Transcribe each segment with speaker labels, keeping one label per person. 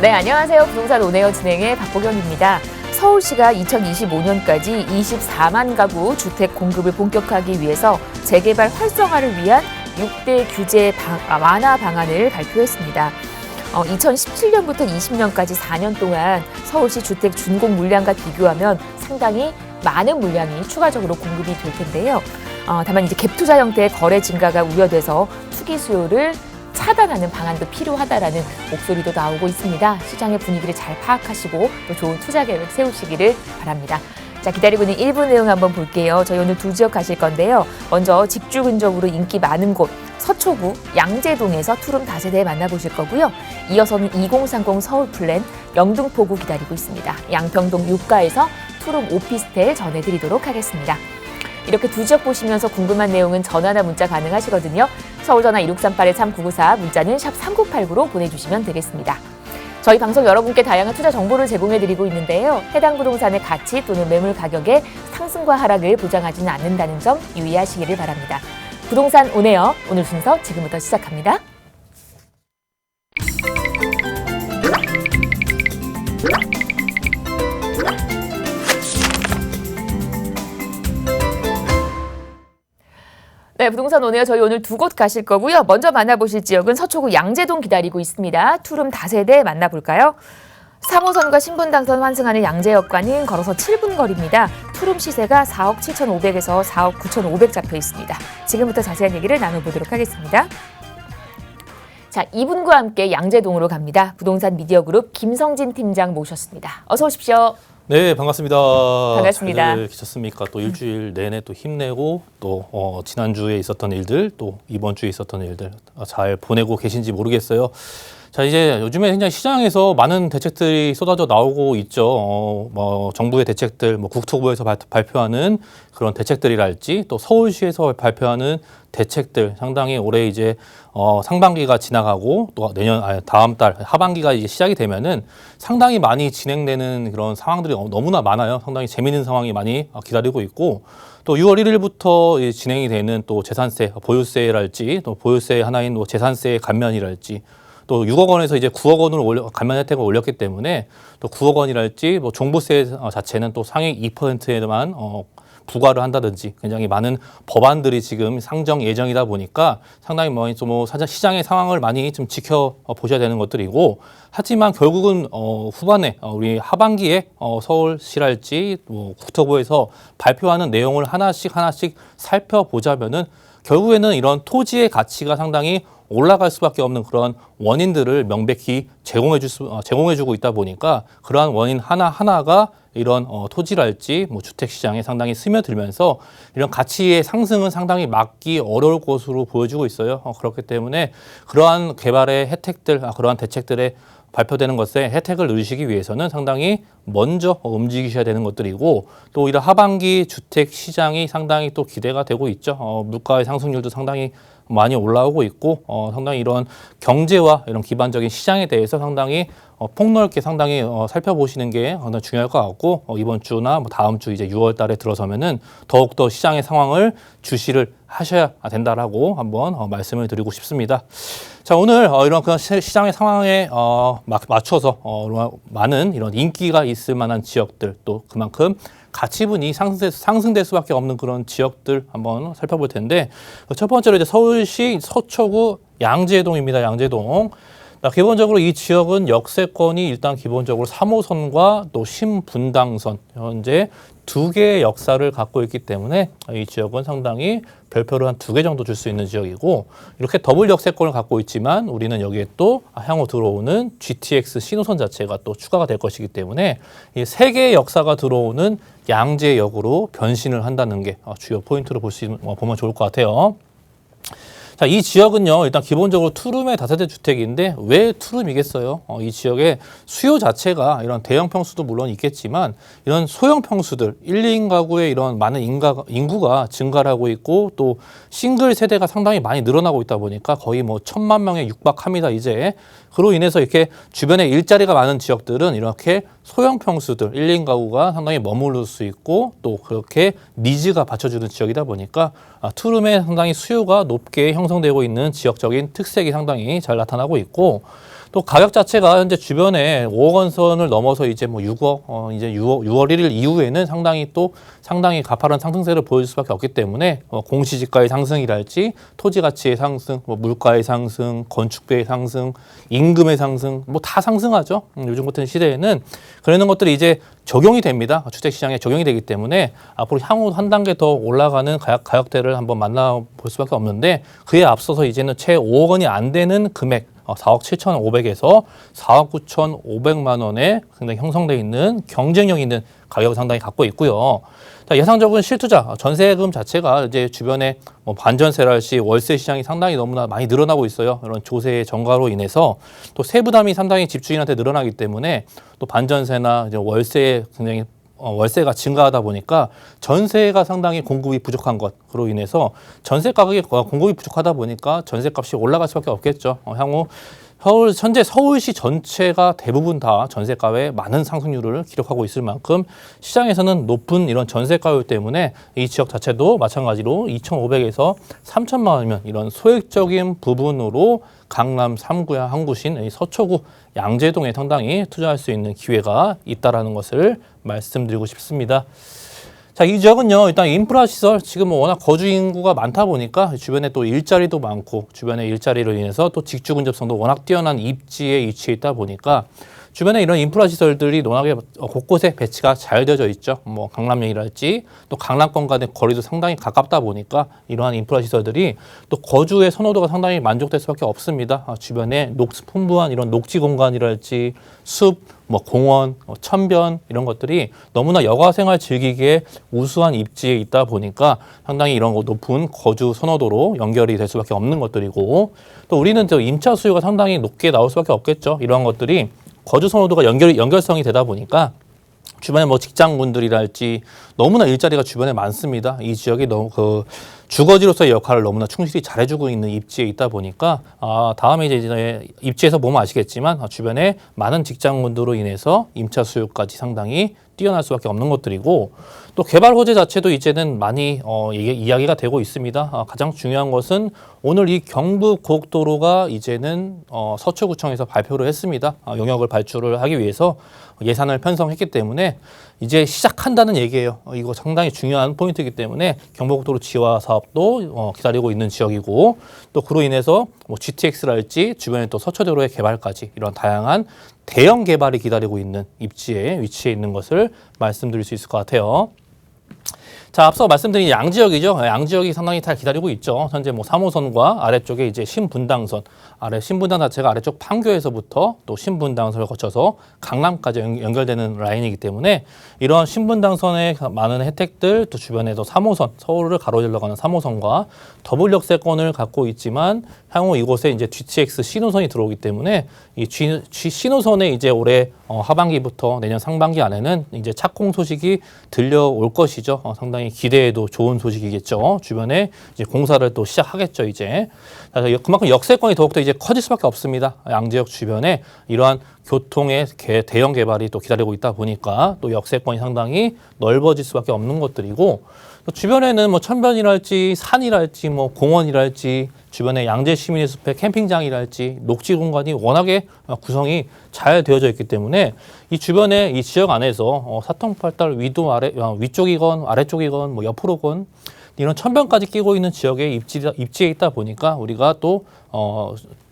Speaker 1: 네, 안녕하세요. 부동산 온에어 진행의 박보경입니다. 서울시가 2025년까지 24만 가구 주택 공급을 본격화하기 위해서 재개발 활성화를 위한 6대 규제 완화 방안을 발표했습니다. 2017년부터 20년까지 4년 동안 서울시 주택 준공 물량과 비교하면 상당히 많은 물량이 추가적으로 공급이 될 텐데요. 다만 이제 갭 투자 형태의 거래 증가가 우려돼서 투기 수요를 차단하는 방안도 필요하다라는 목소리도 나오고 있습니다. 시장의 분위기를 잘 파악하시고 또 좋은 투자 계획 세우시기를 바랍니다. 자, 기다리고 있는 1부 내용 한번 볼게요. 저희 오늘 두 지역 가실 건데요. 먼저 직주 근접으로 인기 많은 곳 서초구 양재동에서 투룸 다세대 만나보실 거고요. 이어서는 2030 서울 플랜 영등포구 기다리고 있습니다. 양평동 육가에서 투룸 오피스텔 전해드리도록 하겠습니다. 이렇게 두 지역 보시면서 궁금한 내용은 전화나 문자 가능하시거든요. 서울전화 1638-3994, 문자는 샵 3989로 보내주시면 되겠습니다. 저희 방송 여러분께 다양한 투자 정보를 제공해드리고 있는데요. 해당 부동산의 가치 또는 매물 가격의 상승과 하락을 보장하지는 않는다는 점 유의하시기를 바랍니다. 부동산 온에어 오늘 순서 지금부터 시작합니다. 네, 부동산 온에어 저희 오늘 두 곳 가실 거고요. 먼저 만나보실 지역은 서초구 양재동 기다리고 있습니다. 투룸 다세대 만나볼까요? 3호선과 신분당선 환승하는 양재역과는 걸어서 7분 거리입니다. 투룸 시세가 4억 7,500에서 4억 9,500 잡혀 있습니다. 지금부터 자세한 얘기를 나눠보도록 하겠습니다. 자, 이분과 함께 양재동으로 갑니다. 부동산 미디어 그룹 김성진 팀장 모셨습니다. 어서 오십시오.
Speaker 2: 네, 반갑습니다.
Speaker 1: 반갑습니다.
Speaker 2: 잘들 계셨습니까? 또 일주일 내내 또 힘내고 또 지난주에 있었던 일들 또 이번 주에 있었던 일들 잘 보내고 계신지 모르겠어요. 자, 이제 요즘에 굉장히 시장에서 많은 대책들이 쏟아져 나오고 있죠. 정부의 대책들, 국토부에서 발표하는 그런 대책들이랄지 또 서울시에서 발표하는 대책들 상당히 올해 이제 상반기가 지나가고 또 다음 달 하반기가 이제 시작이 되면은 상당히 많이 진행되는 그런 상황들이 너무나 많아요. 상당히 재미있는 상황이 많이 기다리고 있고 또 6월 1일부터 진행이 되는 또 재산세, 보유세랄지 또 보유세 하나인 또 재산세 감면이랄지 또 6억 원에서 이제 9억 원으로 감면 혜택을 올렸기 때문에 또 9억 원이랄지 종부세 자체는 또 상위 2%에만 부과를 한다든지 굉장히 많은 법안들이 지금 상정 예정이다 보니까 상당히 시장의 상황을 많이 좀 지켜보셔야 되는 것들이고 하지만 결국은 후반에 우리 하반기에 서울시랄지 국토부에서 발표하는 내용을 하나씩 살펴보자면은 결국에는 이런 토지의 가치가 상당히 올라갈 수밖에 없는 그런 원인들을 명백히 제공해주고 있다 보니까 그러한 원인 하나하나가 이런 토지랄지 주택 시장에 상당히 스며들면서 이런 가치의 상승은 상당히 막기 어려울 것으로 보여지고 있어요. 그렇기 때문에 그러한 개발의 혜택들, 그러한 대책들의 발표되는 것에 혜택을 누리시기 위해서는 상당히 먼저 움직이셔야 되는 것들이고 또 이런 하반기 주택 시장이 상당히 또 기대가 되고 있죠. 물가의 상승률도 상당히 많이 올라오고 있고 상당히 이런 경제와 이런 기반적인 시장에 대해서 상당히 폭넓게 상당히 살펴보시는 게 상당히 중요할 것 같고 이번 주나 다음 주 이제 6월 달에 들어서면은 더욱더 시장의 상황을 주시를 하셔야 된다라고 한번 말씀을 드리고 싶습니다. 자, 오늘 이런 그 시장의 상황에 맞춰서 많은 이런 인기가 있을 만한 지역들 또 그만큼 가치분이 상승될 수밖에 없는 그런 지역들 한번 살펴볼 텐데 첫 번째로 이제 서울시 서초구 양재동입니다. 양재동. 기본적으로 이 지역은 역세권이 일단 기본적으로 3호선과 또 신분당선 현재 두 개의 역사를 갖고 있기 때문에 이 지역은 상당히 별표를 한 2개 정도 줄 수 있는 지역이고 이렇게 더블 역세권을 갖고 있지만 우리는 여기에 또 향후 들어오는 GTX 신호선 자체가 또 추가가 될 것이기 때문에 이 3개의 역사가 들어오는 양재역으로 변신을 한다는 게 주요 포인트로 보면 좋을 것 같아요. 자, 이 지역은요, 일단 기본적으로 투룸의 다세대 주택인데 왜 투룸이겠어요? 이 지역의 수요 자체가 이런 대형 평수도 물론 있겠지만 이런 소형 평수들, 1, 2인 가구의 이런 많은 인구가 증가를 하고 있고 또 싱글 세대가 상당히 많이 늘어나고 있다 보니까 거의 1,000만 명에 육박합니다, 이제. 그로 인해서 이렇게 주변에 일자리가 많은 지역들은 이렇게 소형 평수들, 1, 2인 가구가 상당히 머무를 수 있고 또 그렇게 니즈가 받쳐주는 지역이다 보니까 투룸에 상당히 수요가 높게 형성되고 있는 지역적인 특색이 상당히 잘 나타나고 있고 또 가격 자체가 현재 주변에 5억 원 선을 넘어서 이제 뭐 6억, 이제 6월 1일 이후에는 상당히 가파른 상승세를 보여줄 수밖에 없기 때문에 공시지가의 상승이랄지 토지 가치의 상승, 뭐 물가의 상승, 건축비의 상승, 임금의 상승, 뭐 다 상승하죠. 요즘 같은 시대에는 그런 것들이 이제 적용이 됩니다. 주택시장에 적용이 되기 때문에 앞으로 향후 한 단계 더 올라가는 가격대를 한번 만나볼 수밖에 없는데 그에 앞서서 이제는 채 5억 원이 안 되는 금액 4억 7,500에서 4억 9,500만 원에 상당히 형성되어 있는 경쟁력 있는 가격을 상당히 갖고 있고요. 자, 예상적인 실투자, 전세금 자체가 이제 주변에 뭐 반전세랄지 월세 시장이 상당히 너무나 많이 늘어나고 있어요. 이런 조세의 증가로 인해서 또 세부담이 상당히 집주인한테 늘어나기 때문에 또 반전세나 이제 월세에 굉장히 월세가 증가하다 보니까 전세가 상당히 공급이 부족한 것으로 인해서 전세 가격이 공급이 부족하다 보니까 전세값이 올라갈 수밖에 없겠죠. 향후 현재 서울시 전체가 대부분 다 전세가에 많은 상승률을 기록하고 있을 만큼 시장에서는 높은 이런 전세가율 때문에 이 지역 자체도 마찬가지로 2,500에서 3,000만 원이면 이런 소액적인 부분으로 강남 3구의 한 구신 서초구 양재동에 상당히 투자할 수 있는 기회가 있다라는 것을 말씀드리고 싶습니다. 자, 이 지역은요, 일단 인프라 시설, 지금 뭐 워낙 거주 인구가 많다 보니까 주변에 또 일자리도 많고, 주변에 일자리로 인해서 또 직주 근접성도 워낙 뛰어난 입지에 위치해 있다 보니까 주변에 이런 인프라 시설들이 워낙에 곳곳에 배치가 잘 되어져 있죠. 뭐 강남역이랄지 또 강남권 간의 거리도 상당히 가깝다 보니까 이러한 인프라 시설들이 또 거주의 선호도가 상당히 만족될 수밖에 없습니다. 주변에 풍부한 이런 녹지 공간이랄지 숲, 뭐 공원, 천변 이런 것들이 너무나 여가 생활 즐기기에 우수한 입지에 있다 보니까 상당히 이런 높은 거주 선호도로 연결이 될 수밖에 없는 것들이고 또 우리는 또 임차 수요가 상당히 높게 나올 수밖에 없겠죠. 이러한 것들이 거주 선호도가 연결성이 되다 보니까 주변에 뭐 직장군들이랄지 너무나 일자리가 주변에 많습니다. 이 지역이 너무 주거지로서의 역할을 너무나 충실히 잘해주고 있는 입지에 있다 보니까 다음에 이제 입지에서 보면 아시겠지만 주변에 많은 직장군들로 인해서 임차 수요까지 상당히 뛰어날 수밖에 없는 것들이고 또 개발 호재 자체도 이제는 많이 이야기가 되고 있습니다. 가장 중요한 것은 오늘 이 경부고속도로가 이제는 서초구청에서 발표를 했습니다. 용역을 발주를 하기 위해서 예산을 편성했기 때문에 이제 시작한다는 얘기예요. 이거 상당히 중요한 포인트이기 때문에 경부고속도로 지화 사업도 기다리고 있는 지역이고 또 그로 인해서 뭐 GTX랄지 주변에 또 서초대로의 개발까지 이런 다양한 대형 개발이 기다리고 있는 입지에 위치해 있는 것을 말씀드릴 수 있을 것 같아요. 자, 앞서 말씀드린 양지역이죠. 양지역이 상당히 잘 기다리고 있죠. 현재 뭐 3호선과 아래쪽에 이제 신분당선, 신분당 자체가 아래쪽 판교에서부터 또 신분당선을 거쳐서 강남까지 연결되는 라인이기 때문에 이런 신분당선의 많은 혜택들, 또 주변에도 3호선, 서울을 가로질러 가는 3호선과 더블 역세권을 갖고 있지만 향후 이곳에 이제 GTX 신호선이 들어오기 때문에 이 신호선에 이제 올해 하반기부터 내년 상반기 안에는 이제 착공 소식이 들려올 것이죠. 상당히 기대해도 좋은 소식이겠죠. 주변에 이제 공사를 또 시작하겠죠, 이제. 그래서 그만큼 역세권이 더욱더 이제 커질 수밖에 없습니다. 양지역 주변에 이러한 교통의 대형 개발이 또 기다리고 있다 보니까 또 역세권이 상당히 넓어질 수밖에 없는 것들이고 또 주변에는 뭐 천변이랄지 산이랄지 뭐 공원이랄지 주변에 양재 시민의 숲의 캠핑장이랄지 녹지 공간이 워낙에 구성이 잘 되어져 있기 때문에 이 주변에 이 지역 안에서 사통팔달 위쪽이건 아래쪽이건 뭐 옆으로건 이런 천변까지 끼고 있는 지역에 입지에 있다 보니까 우리가 또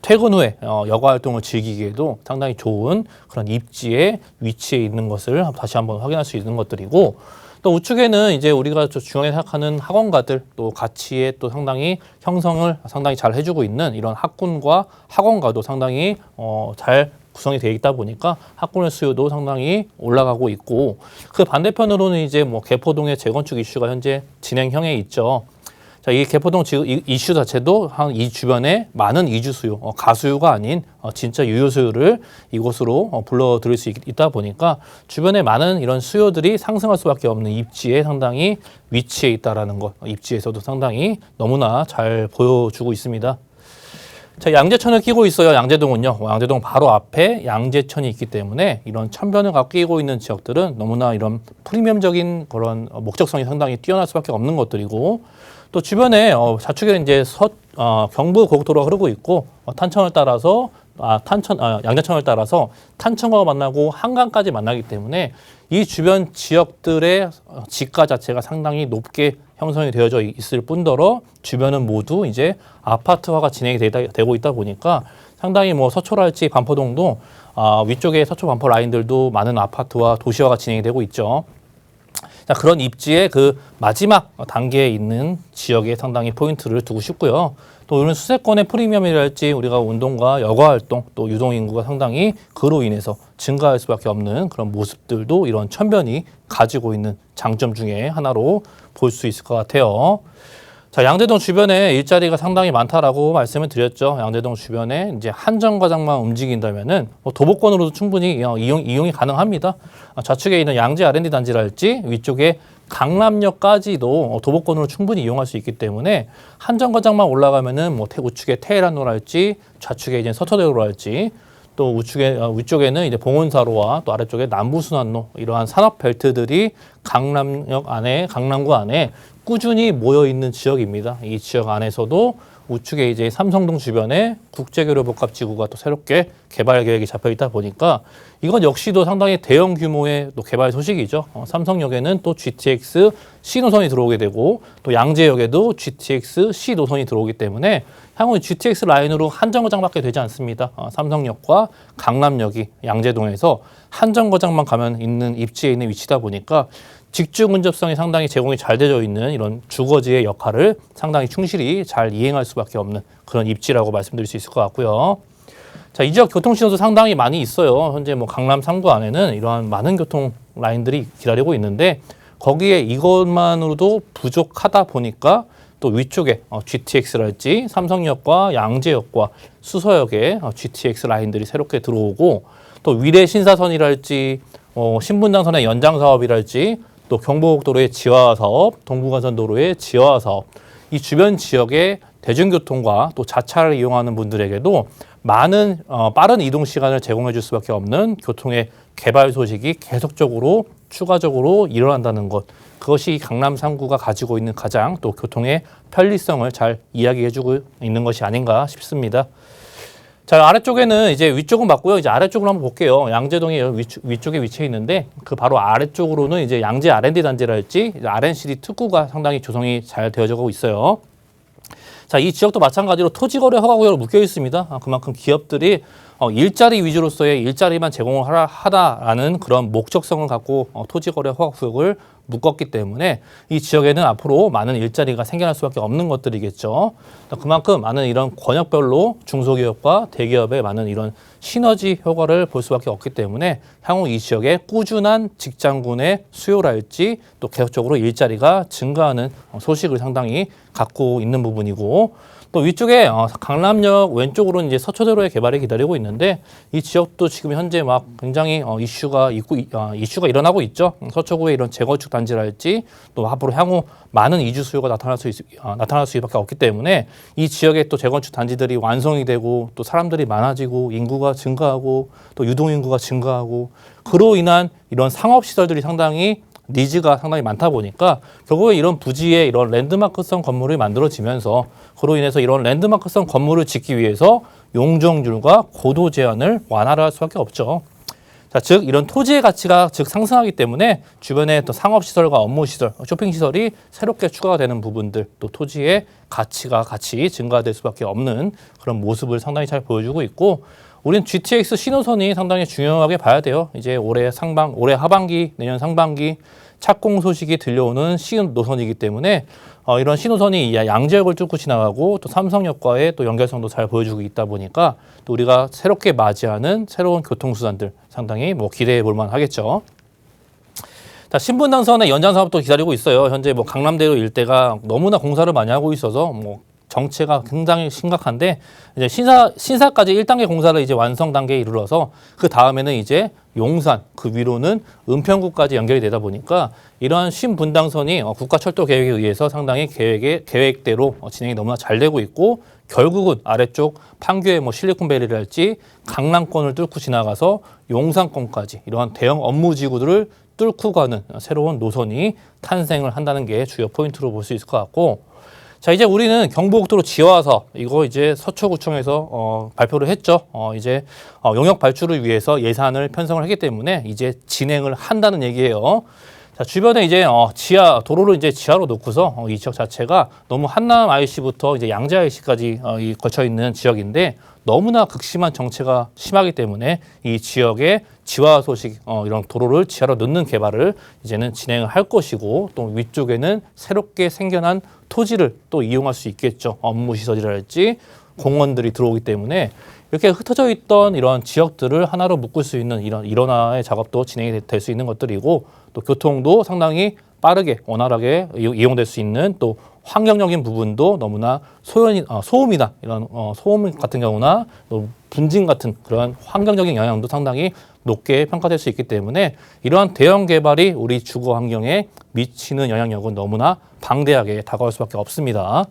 Speaker 2: 퇴근 후에 여가 활동을 즐기기에도 상당히 좋은 그런 입지에 위치해 있는 것을 다시 한번 확인할 수 있는 것들이고 또 우측에는 이제 우리가 중요하게 생각하는 학원가들 또 가치에 또 상당히 형성을 상당히 잘 해주고 있는 이런 학군과 학원가도 상당히 잘 구성이 되어 있다 보니까 학군의 수요도 상당히 올라가고 있고 그 반대편으로는 이제 뭐 개포동의 재건축 이슈가 현재 진행형에 있죠. 자, 이 개포동 이슈 자체도 한 이 주변에 많은 이주 수요, 가수요가 아닌 진짜 유효 수요를 이곳으로 불러들일 수 있다 보니까 주변에 많은 이런 수요들이 상승할 수밖에 없는 입지에 상당히 위치해 있다라는 것, 입지에서도 상당히 너무나 잘 보여주고 있습니다. 자, 양재천을 끼고 있어요. 양재동은요. 양재동 바로 앞에 양재천이 있기 때문에 이런 천변을 끼고 있는 지역들은 너무나 이런 프리미엄적인 그런 목적성이 상당히 뛰어날 수밖에 없는 것들이고 또 주변에 좌측에 이제 경부 고속도로가 흐르고 있고 탄천을 따라서 양재천을 따라서 탄천과가 만나고 한강까지 만나기 때문에 이 주변 지역들의 지가 자체가 상당히 높게 형성이 되어져 있을 뿐더러 주변은 모두 이제 아파트화가 진행이 되고 있다 보니까 상당히 뭐 서초랄지 반포동도 위쪽에 서초 반포 라인들도 많은 아파트와 도시화가 진행이 되고 있죠. 자, 그런 입지의 그 마지막 단계에 있는 지역에 상당히 포인트를 두고 싶고요. 또 이런 수세권의 프리미엄이랄지 우리가 운동과 여가 활동 또 유동 인구가 상당히 그로 인해서 증가할 수밖에 없는 그런 모습들도 이런 천변이 가지고 있는 장점 중에 하나로 볼 수 있을 것 같아요. 자, 양재동 주변에 일자리가 상당히 많다라고 말씀을 드렸죠. 양재동 주변에 이제 한정거장만 움직인다면은 도보권으로도 충분히 이용이 가능합니다. 좌측에 있는 양재 R&D 단지랄지 위쪽에 강남역까지도 도보권으로 충분히 이용할 수 있기 때문에 한정거장만 올라가면은 뭐 우측에 테헤란로랄지 좌측에 이제 서초대로랄지 또 위쪽에는 이제 봉온사로와 또 아래쪽에 남부순환로 이러한 산업 벨트들이 강남구 안에 꾸준히 모여 있는 지역입니다. 이 지역 안에서도 우측에 이제 삼성동 주변에 국제교류복합지구가 또 새롭게 개발 계획이 잡혀 있다 보니까 이건 역시도 상당히 대형 규모의 또 개발 소식이죠. 삼성역에는 또 GTX C 노선이 들어오게 되고 또 양재역에도 GTX C 노선이 들어오기 때문에 향후 GTX 라인으로 한정거장밖에 되지 않습니다. 삼성역과 강남역이 양재동에서 한정거장만 가면 있는 입지에 있는 위치다 보니까 직주 근접성이 상당히 제공이 잘 되어 있는 이런 주거지의 역할을 상당히 충실히 잘 이행할 수밖에 없는 그런 입지라고 말씀드릴 수 있을 것 같고요. 자, 이 지역 교통신호도 상당히 많이 있어요. 현재 뭐 강남 3구 안에는 이러한 많은 교통 라인들이 기다리고 있는데 거기에 이것만으로도 부족하다 보니까 또 위쪽에 GTX랄지 삼성역과 양재역과 수서역에 GTX 라인들이 새롭게 들어오고 또 위례 신사선이랄지 신분당선의 연장 사업이랄지 또 경부고속도로의 지하 사업, 동부간선도로의 지하 사업, 이 주변 지역의 대중교통과 또 자차를 이용하는 분들에게도 많은 빠른 이동 시간을 제공해 줄 수밖에 없는 교통의 개발 소식이 계속적으로 추가적으로 일어난다는 것. 그것이 강남 3구가 가지고 있는 가장 또 교통의 편리성을 잘 이야기해 주고 있는 것이 아닌가 싶습니다. 자, 아래쪽에는 이제 위쪽은 맞고요. 이제 아래쪽으로 한번 볼게요. 양재동이 위쪽에 위치해 있는데 그 바로 아래쪽으로는 이제 양재 R&D 단지랄지 RNCD 특구가 상당히 조성이 잘 되어지고 있어요. 자, 이 지역도 마찬가지로 토지거래 허가구역으로 묶여 있습니다. 그만큼 기업들이 일자리 위주로서의 일자리만 제공을 하다라는 그런 목적성을 갖고 토지거래 허가구역을 묶었기 때문에 이 지역에는 앞으로 많은 일자리가 생겨날 수밖에 없는 것들이겠죠. 그만큼 많은 이런 권역별로 중소기업과 대기업의 많은 이런 시너지 효과를 볼 수밖에 없기 때문에 향후 이 지역에 꾸준한 직장군의 수요랄지 또 계속적으로 일자리가 증가하는 소식을 상당히 갖고 있는 부분이고 또 위쪽에 강남역 왼쪽으로는 이제 서초대로의 개발이 기다리고 있는데 이 지역도 지금 현재 막 굉장히 이슈가 일어나고 있죠. 서초구의 이런 재건축 단지랄지 또 앞으로 향후 많은 이주 수요가 나타날 수밖에 없기 때문에 이 지역에 또 재건축 단지들이 완성이 되고 또 사람들이 많아지고 인구가 증가하고 또 유동 인구가 증가하고 그로 인한 이런 상업 시설들이 상당히 니즈가 상당히 많다 보니까 결국에 이런 부지에 이런 랜드마크성 건물이 만들어지면서 그로 인해서 이런 랜드마크성 건물을 짓기 위해서 용적률과 고도 제한을 완화를 할 수밖에 없죠. 자, 즉 이런 토지의 가치가 즉 상승하기 때문에 주변에 또 상업시설과 업무시설, 쇼핑시설이 새롭게 추가가 되는 부분들 또 토지의 가치가 같이 증가될 수밖에 없는 그런 모습을 상당히 잘 보여주고 있고 우린 GTX 신호선이 상당히 중요하게 봐야 돼요. 이제 올해 하반기, 내년 상반기 착공 소식이 들려오는 신노선이기 때문에 이런 신호선이 양재역을 뚫고 지나가고 또 삼성역과의 또 연결성도 잘 보여주고 있다 보니까 또 우리가 새롭게 맞이하는 새로운 교통수단들 상당히 뭐 기대해 볼 만하겠죠. 자, 신분당선의 연장 사업도 기다리고 있어요. 현재 뭐 강남대로 일대가 너무나 공사를 많이 하고 있어서 뭐 정체가 굉장히 심각한데 이제 신사까지 1단계 공사를 이제 완성 단계에 이르러서 그 다음에는 이제 용산 그 위로는 은평구까지 연결이 되다 보니까 이러한 신분당선이 국가철도 계획에 의해서 상당히 계획대로 진행이 너무나 잘 되고 있고 결국은 아래쪽 판교의 뭐 실리콘밸리랄지 강남권을 뚫고 지나가서 용산권까지 이러한 대형 업무지구들을 뚫고 가는 새로운 노선이 탄생을 한다는 게 주요 포인트로 볼 수 있을 것 같고 자, 이제 우리는 경부고속도로 지하화사업 이거 이제 서초구청에서 발표를 했죠. 이제 용역 발주를 위해서 예산을 편성을 했기 때문에 이제 진행을 한다는 얘기예요. 자, 주변에 이제 지하 도로를 이제 지하로 놓고서 이 지역 자체가 너무 한남 IC부터 이제 양재 IC까지 걸쳐 있는 지역인데 너무나 극심한 정체가 심하기 때문에 이 지역의 지하 소식 이런 도로를 지하로 넣는 개발을 이제는 진행을 할 것이고 또 위쪽에는 새롭게 생겨난 토지를 또 이용할 수 있겠죠. 업무 시설이랄지 공원들이 들어오기 때문에 이렇게 흩어져 있던 이런 지역들을 하나로 묶을 수 있는 이런 일원화의 작업도 진행이 될 수 있는 것들이고 또 교통도 상당히 빠르게 원활하게 이용될 수 있는 또 환경적인 부분도 너무나 소음이나 이런 소음 같은 경우나 또 분진 같은 그런 환경적인 영향도 상당히 높게 평가될 수 있기 때문에 이러한 대형 개발이 우리 주거 환경에 미치는 영향력은 너무나 방대하게 다가올 수밖에 없습니다.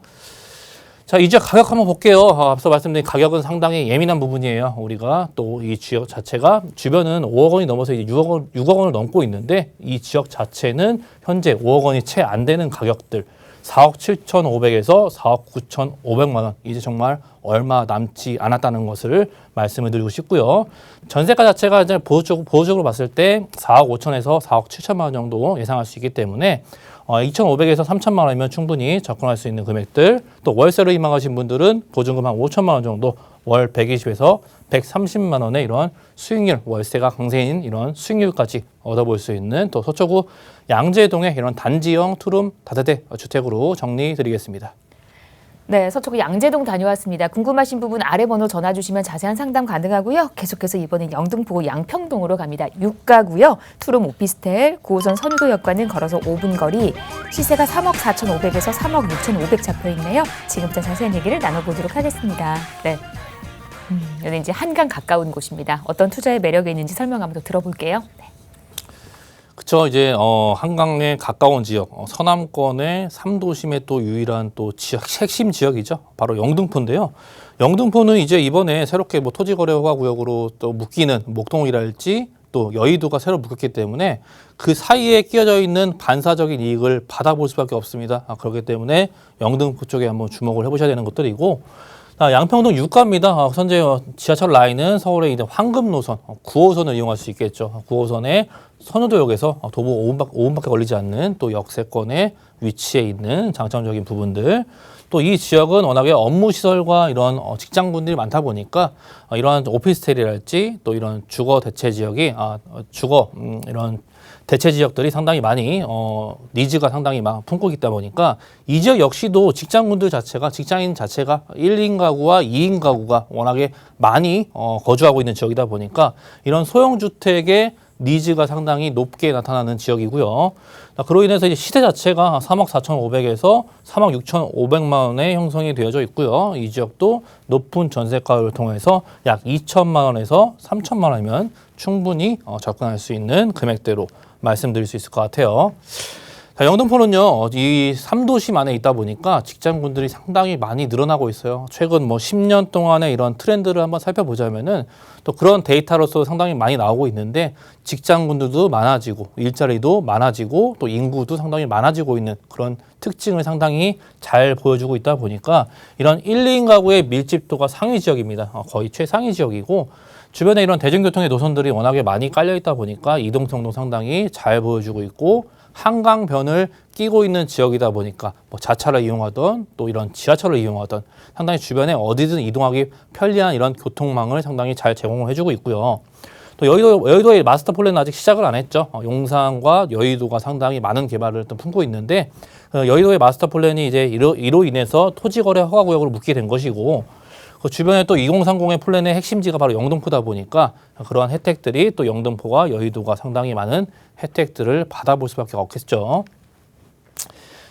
Speaker 2: 자, 이제 가격 한번 볼게요. 앞서 말씀드린 가격은 상당히 예민한 부분이에요. 우리가 또 이 지역 자체가 주변은 5억 원이 넘어서 이제 6억 원을 넘고 있는데 이 지역 자체는 현재 5억 원이 채 안 되는 가격들 4억 7,500에서 4억 9,500만 원 이제 정말 얼마 남지 않았다는 것을 말씀을 드리고 싶고요. 전세가 자체가 이제 보수적으로 봤을 때 4억 5천에서 4억 7천만 원 정도 예상할 수 있기 때문에 2,500에서 3천만 원이면 충분히 접근할 수 있는 금액들 또 월세로 희망하신 분들은 보증금 한 5천만 원 정도 월 120에서 130만 원의 이런 수익률 월세가 강세인 이런 수익률까지 얻어볼 수 있는 또 서초구 양재동의 이런 단지형 투룸 다세대 주택으로 정리드리겠습니다.
Speaker 1: 네, 서초구 양재동 다녀왔습니다. 궁금하신 부분 아래 번호 전화 주시면 자세한 상담 가능하고요. 계속해서 이번엔 영등포구 양평동으로 갑니다. 유가고요. 투룸 오피스텔, 9호선 선유도역과는 걸어서 5분 거리, 시세가 3억 4,500에서 3억 6,500 잡혀 있네요. 지금부터 자세한 얘기를 나눠보도록 하겠습니다. 네. 여기 이제 한강 가까운 곳입니다. 어떤 투자의 매력이 있는지 설명 한번 더 들어볼게요. 네.
Speaker 2: 그렇죠. 이제 한강에 가까운 지역, 서남권의 3도심의 또 유일한 또 지역, 핵심 지역이죠. 바로 영등포인데요. 영등포는 이제 이번에 새롭게 뭐 토지거래 허가구역으로 또 묶이는 목동이랄지 또 여의도가 새로 묶였기 때문에 그 사이에 끼어져 있는 반사적인 이익을 받아볼 수밖에 없습니다. 그렇기 때문에 영등포 쪽에 한번 주목을 해보셔야 되는 것들이고 양평동 유가입니다. 현재 지하철 라인은 서울의 이제 황금 노선 9호선을 이용할 수 있겠죠. 9호선의 선우도역에서 도보 5분밖에 걸리지 않는 또 역세권에 위치해 있는 장점적인 부분들. 또 이 지역은 워낙에 업무 시설과 이런 직장군들이 많다 보니까 이러한 오피스텔이랄지 또 이런 주거 대체 지역이 이런 대체 지역들이 상당히 많이 니즈가 상당히 막 품고 있다 보니까 이 지역 역시도 직장군들 자체가 직장인 자체가 1인 가구와 2인 가구가 워낙에 많이 거주하고 있는 지역이다 보니까 이런 소형 주택의 니즈가 상당히 높게 나타나는 지역이고요. 그로 인해서 이제 시세 자체가 3억 4,500에서 3억 6,500만 원에 형성이 되어져 있고요. 이 지역도 높은 전세가를 통해서 약 2천만 원에서 3천만 원이면 충분히 접근할 수 있는 금액대로 말씀드릴 수 있을 것 같아요. 자, 영등포는요, 이 3도심 안에 있다 보니까 직장군들이 상당히 많이 늘어나고 있어요. 최근 뭐 10년 동안의 이런 트렌드를 한번 살펴보자면은 또 그런 데이터로서 상당히 많이 나오고 있는데 직장군들도 많아지고 일자리도 많아지고 또 인구도 상당히 많아지고 있는 그런 특징을 상당히 잘 보여주고 있다 보니까 이런 1, 2인 가구의 밀집도가 상위 지역입니다. 거의 최상위 지역이고 주변에 이런 대중교통의 노선들이 워낙에 많이 깔려 있다 보니까 이동성도 상당히 잘 보여주고 있고 한강변을 끼고 있는 지역이다 보니까 뭐 자차를 이용하던 또 이런 지하철을 이용하던 상당히 주변에 어디든 이동하기 편리한 이런 교통망을 상당히 잘 제공을 해주고 있고요. 또 여의도의 마스터 플랜은 아직 시작을 안 했죠. 용산과 여의도가 상당히 많은 개발을 또 품고 있는데 여의도의 마스터 플랜이 이제 이로 인해서 토지거래 허가구역으로 묶게 된 것이고 그 주변에 또 2030의 플랜의 핵심지가 바로 영등포다 보니까 그러한 혜택들이 또 영등포와 여의도가 상당히 많은 혜택들을 받아볼 수밖에 없겠죠.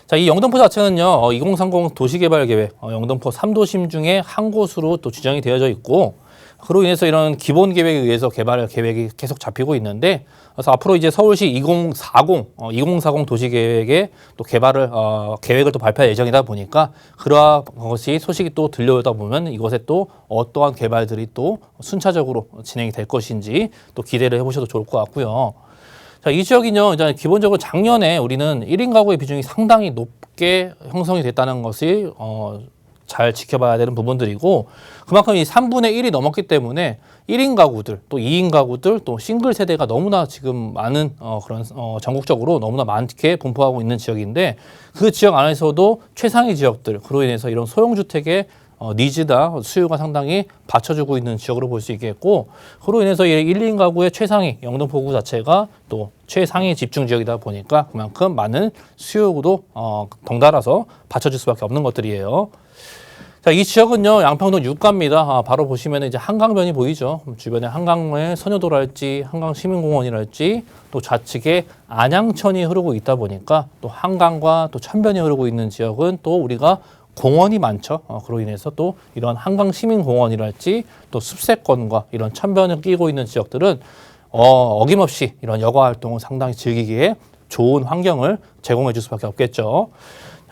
Speaker 2: 자, 이 영등포 자체는요, 2030 도시개발계획, 영등포 3도심 중에 한 곳으로 또 지정이 되어져 있고, 그로 인해서 이런 기본 계획에 의해서 개발 계획이 계속 잡히고 있는데, 그래서 앞으로 이제 서울시 2040 도시계획의 또 계획을 또 발표할 예정이다 보니까 그러한 것이 소식이 또 들려오다 보면 이것에 또 어떠한 개발들이 또 순차적으로 진행이 될 것인지 또 기대를 해보셔도 좋을 것 같고요. 자, 자, 이 지역은요, 이제 기본적으로 작년에 우리는 1인 가구의 비중이 상당히 높게 형성이 됐다는 것이 잘 지켜봐야 되는 부분들이고, 그만큼 이 3분의 1이 넘었기 때문에 1인 가구들, 또 2인 가구들, 또 싱글 세대가 너무나 지금 많은 그런 전국적으로 너무나 많게 분포하고 있는 지역인데, 그 지역 안에서도 최상위 지역들, 그로 인해서 이런 소형주택의 니즈나 수요가 상당히 받쳐주고 있는 지역으로 볼 수 있겠고, 그로 인해서 이 1인 가구의 최상위 영등포구 자체가 또 최상위 집중 지역이다 보니까 그만큼 많은 수요도 덩달아서 받쳐줄 수밖에 없는 것들이에요. 자, 이 지역은요, 양평동 육가입니다. 바로 보시면 이제 한강변이 보이죠. 주변에 한강의 선효도랄지, 한강시민공원이랄지, 또 좌측에 안양천이 흐르고 있다 보니까 또 한강과 또 천변이 흐르고 있는 지역은 또 우리가 공원이 많죠. 그로 인해서 또 이런 한강시민공원이랄지, 또 숲세권과 이런 천변을 끼고 있는 지역들은 어김없이 이런 여가 활동을 상당히 즐기기에 좋은 환경을 제공해 줄 수밖에 없겠죠.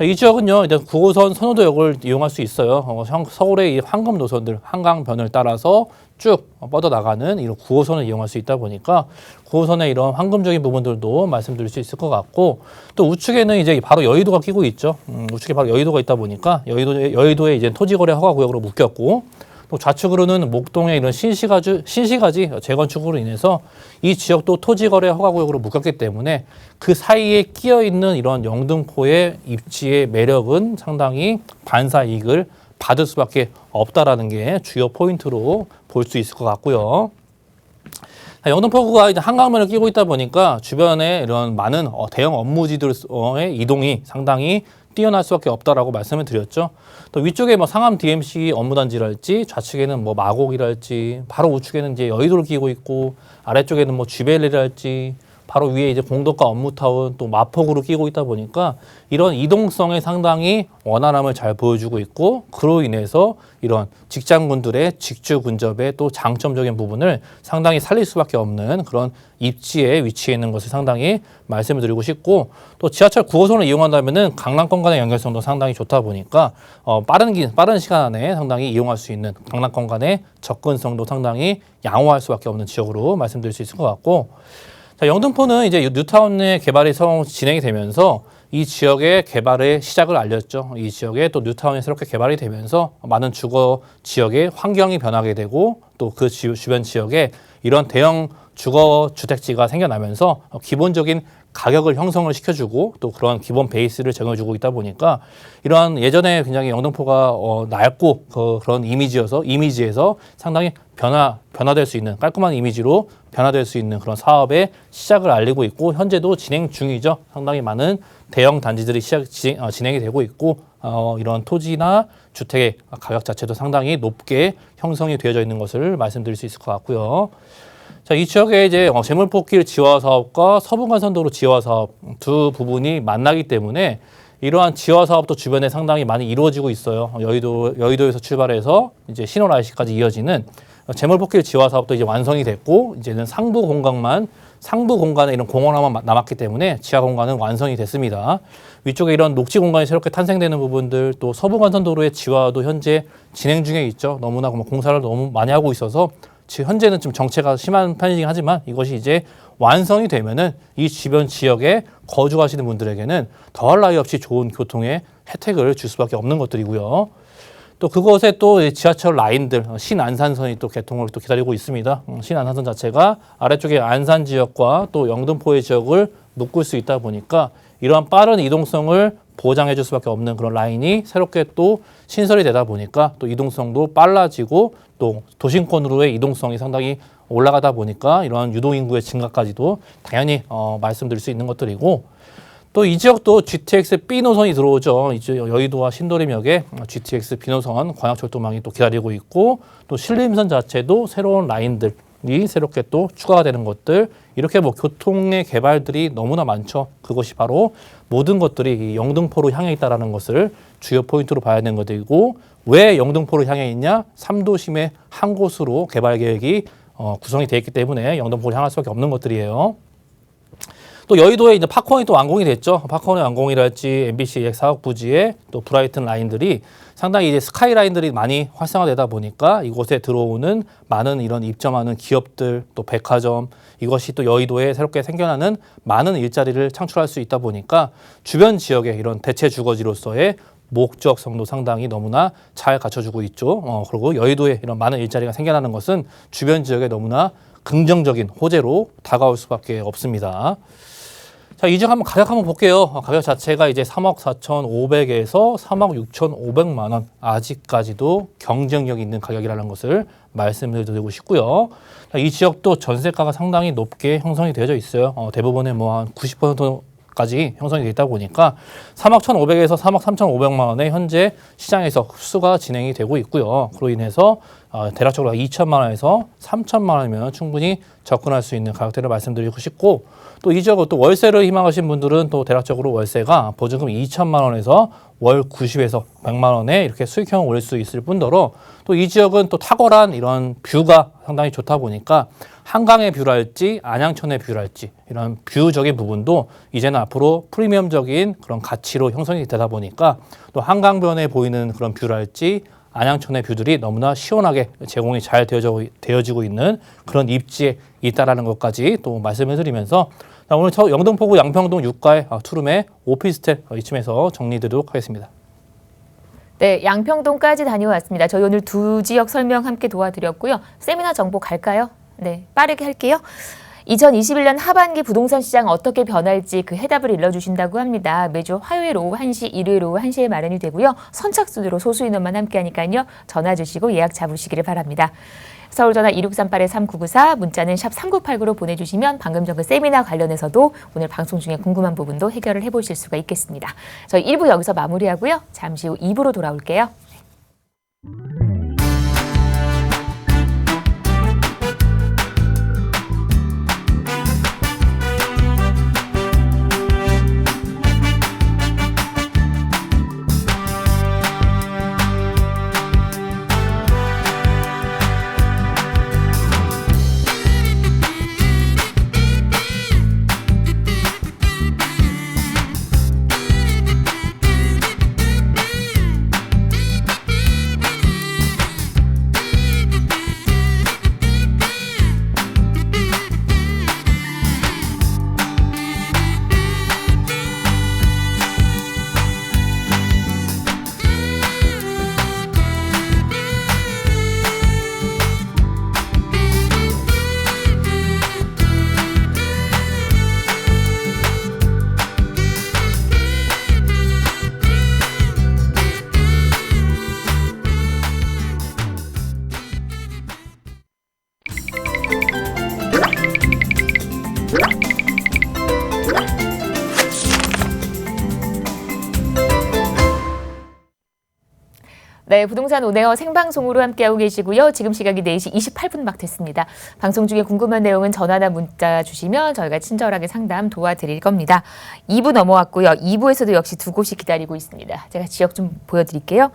Speaker 2: 이 지역은요, 이제 9호선 선호도역을 이용할 수 있어요. 서울의 이 황금 노선들, 한강변을 따라서 쭉 뻗어나가는 이런 9호선을 이용할 수 있다 보니까 9호선의 이런 황금적인 부분들도 말씀드릴 수 있을 것 같고, 또 우측에는 이제 바로 여의도가 끼고 있죠. 우측에 바로 여의도가 있다 보니까 여의도에 이제 토지거래 허가구역으로 묶였고, 또 좌측으로는 목동의 이런 신시가지 재건축으로 인해서 이 지역도 토지거래 허가구역으로 묶였기 때문에 그 사이에 끼어 있는 이런 영등포의 입지의 매력은 상당히 반사 이익을 받을 수밖에 없다라는 게 주요 포인트로 볼 수 있을 것 같고요. 영등포구가 이제 한강변을 끼고 있다 보니까 주변에 이런 많은 대형 업무지들의 이동이 상당히 뛰어날 수밖에 없다라고 말씀을 드렸죠. 또 위쪽에 뭐 상암 DMC 업무단지랄지, 좌측에는 뭐 마곡이랄지, 바로 우측에는 이제 여의도를 끼고 있고, 아래쪽에는 뭐 쥐벨리랄지, 바로 위에 이제 공덕과 업무타운, 또 마포구를 끼고 있다 보니까 이런 이동성에 상당히 원활함을 잘 보여주고 있고, 그로 인해서 이런 직장군들의 직주 근접의 또 장점적인 부분을 상당히 살릴 수밖에 없는 그런 입지에 위치해 있는 것을 상당히 말씀을 드리고 싶고, 또 지하철 9호선을 이용한다면은 강남권 간의 연결성도 상당히 좋다 보니까 빠른 시간 안에 상당히 이용할 수 있는 강남권 간의 접근성도 상당히 양호할 수밖에 없는 지역으로 말씀드릴 수 있을 것 같고, 자, 영등포는 이제 뉴타운의 개발이 진행이 되면서 이 지역의 개발의 시작을 알렸죠. 이 지역에 또 뉴타운이 새롭게 개발이 되면서 많은 주거 지역의 환경이 변하게 되고, 또 그 주변 지역에 이런 대형 주거 주택지가 생겨나면서 기본적인 가격을 형성을 시켜주고, 또 그런 기본 베이스를 제공해주고 있다 보니까 이러한 예전에 굉장히 영등포가 낡고 그런 이미지에서 상당히 변화될 수 있는 깔끔한 이미지로 변화될 수 있는 그런 사업의 시작을 알리고 있고, 현재도 진행 중이죠. 상당히 많은 대형 단지들이 진행이 되고 있고, 이런 토지나 주택의 가격 자체도 상당히 높게 형성이 되어져 있는 것을 말씀드릴 수 있을 것 같고요. 자, 이 지역에 이제 재물포길 지화 사업과 서부간선도로 지화 사업 두 부분이 만나기 때문에 이러한 지화 사업도 주변에 상당히 많이 이루어지고 있어요. 여의도에서 출발해서 이제 신월 IC까지 이어지는 재물포길 지화 사업도 이제 완성이 됐고, 이제는 상부 공간에 이런 공원화만 남았기 때문에 지하 공간은 완성이 됐습니다. 위쪽에 이런 녹지 공간이 새롭게 탄생되는 부분들, 또 서부간선도로의 지화도 현재 진행 중에 있죠. 너무나 공사를 너무 많이 하고 있어서 현재는 좀 정체가 심한 편이긴 하지만 이것이 이제 완성이 되면은 이 주변 지역에 거주하시는 분들에게는 더할 나위 없이 좋은 교통의 혜택을 줄 수밖에 없는 것들이고요. 또 그곳에 또 지하철 라인들, 신안산선이 또 개통을 또 기다리고 있습니다. 신안산선 자체가 아래쪽에 안산 지역과 또 영등포의 지역을 묶을 수 있다 보니까 이러한 빠른 이동성을 보장해 줄 수밖에 없는 그런 라인이 새롭게 또 신설이 되다 보니까 또 이동성도 빨라지고, 또 도심권으로의 이동성이 상당히 올라가다 보니까 이러한 유동인구의 증가까지도 당연히 말씀드릴 수 있는 것들이고, 또 이 지역도 GTX B 노선이 들어오죠. 이제 여의도와 신도림역에 GTX B 노선 광역철도망이 또 기다리고 있고, 또 신림선 자체도 새로운 라인들이 새롭게 또 추가가 되는 것들, 이렇게 교통의 개발들이 너무나 많죠. 그것이 바로 모든 것들이 영등포로 향해 있다는 것을 주요 포인트로 봐야 되는 것들이고, 왜 영등포로 향해 있냐? 3도심의 한 곳으로 개발 계획이 구성이 되어 있기 때문에 영등포로 향할 수밖에 없는 것들이에요. 또 여의도에 이제 파크원이 또 완공이 됐죠. 파크원의 완공이랄지 MBC EX 사업 부지에 또 브라이튼 라인들이 상당히 이제 스카이 라인들이 많이 활성화되다 보니까 이곳에 들어오는 많은 이런 입점하는 기업들 또 백화점 이것이 또 여의도에 새롭게 생겨나는 많은 일자리를 창출할 수 있다 보니까 주변 지역의 이런 대체 주거지로서의 목적성도 상당히 너무나 잘 갖춰주고 있죠. 그리고 여의도에 이런 많은 일자리가 생겨나는 것은 주변 지역에 너무나 긍정적인 호재로 다가올 수밖에 없습니다. 자, 이 지역 한번 가격 한번 볼게요. 가격 자체가 이제 3억 4,500에서 3억 6,500만 원. 아직까지도 경쟁력 있는 가격이라는 것을 말씀을 드리고 싶고요. 자, 이 지역도 전세가가 상당히 높게 형성이 되어져 있어요. 대부분의 뭐 한 90%까지 형성이 되어 있다 보니까 3억 1,500에서 3억 3,500만 원에 현재 시장에서 흡수가 진행이 되고 있고요. 그로 인해서 대략적으로 2천만 원에서 3천만 원이면 충분히 접근할 수 있는 가격대를 말씀드리고 싶고 또 이 지역은 또 월세를 희망하신 분들은 또 대략적으로 월세가 보증금 2천만 원에서 월 90에서 100만 원에 이렇게 수익형을 올릴 수 있을 뿐더러 또 이 지역은 또 탁월한 이런 뷰가 상당히 좋다 보니까 한강의 뷰랄지 안양천의 뷰랄지 이런 뷰적인 부분도 이제는 앞으로 프리미엄적인 그런 가치로 형성이 되다 보니까 또 한강변에 보이는 그런 뷰랄지 안양천의 뷰들이 너무나 시원하게 제공이 잘 되어지고 있는 그런 입지에 있다라는 것까지 또 말씀을 드리면서 오늘 영등포구 양평동 6가의 투룸의 오피스텔 이쯤에서 정리드리도록 하겠습니다.
Speaker 1: 네, 양평동까지 다녀왔습니다. 저희 오늘 두 지역 설명 함께 도와드렸고요. 세미나 정보 갈까요? 네, 빠르게 할게요. 2021년 하반기 부동산 시장 어떻게 변할지 그 해답을 일러주신다고 합니다. 매주 화요일 오후 1시, 일요일 오후 1시에 마련이 되고요. 선착순으로 소수 인원만 함께 하니까요. 전화 주시고 예약 잡으시기를 바랍니다. 서울전화 2638-3994, 문자는 샵 3989로 보내주시면 방금 전 그 세미나 관련해서도 오늘 방송 중에 궁금한 부분도 해결을 해보실 수가 있겠습니다. 저희 1부 여기서 마무리하고요. 잠시 후 2부로 돌아올게요. 네, 부동산 온에어 생방송으로 함께하고 계시고요. 지금 시각이 4시 28분 막 됐습니다. 방송 중에 궁금한 내용은 전화나 문자 주시면 저희가 친절하게 상담 도와드릴 겁니다. 2부 넘어왔고요. 2부에서도 역시 두 곳이 기다리고 있습니다. 제가 지역 좀 보여드릴게요.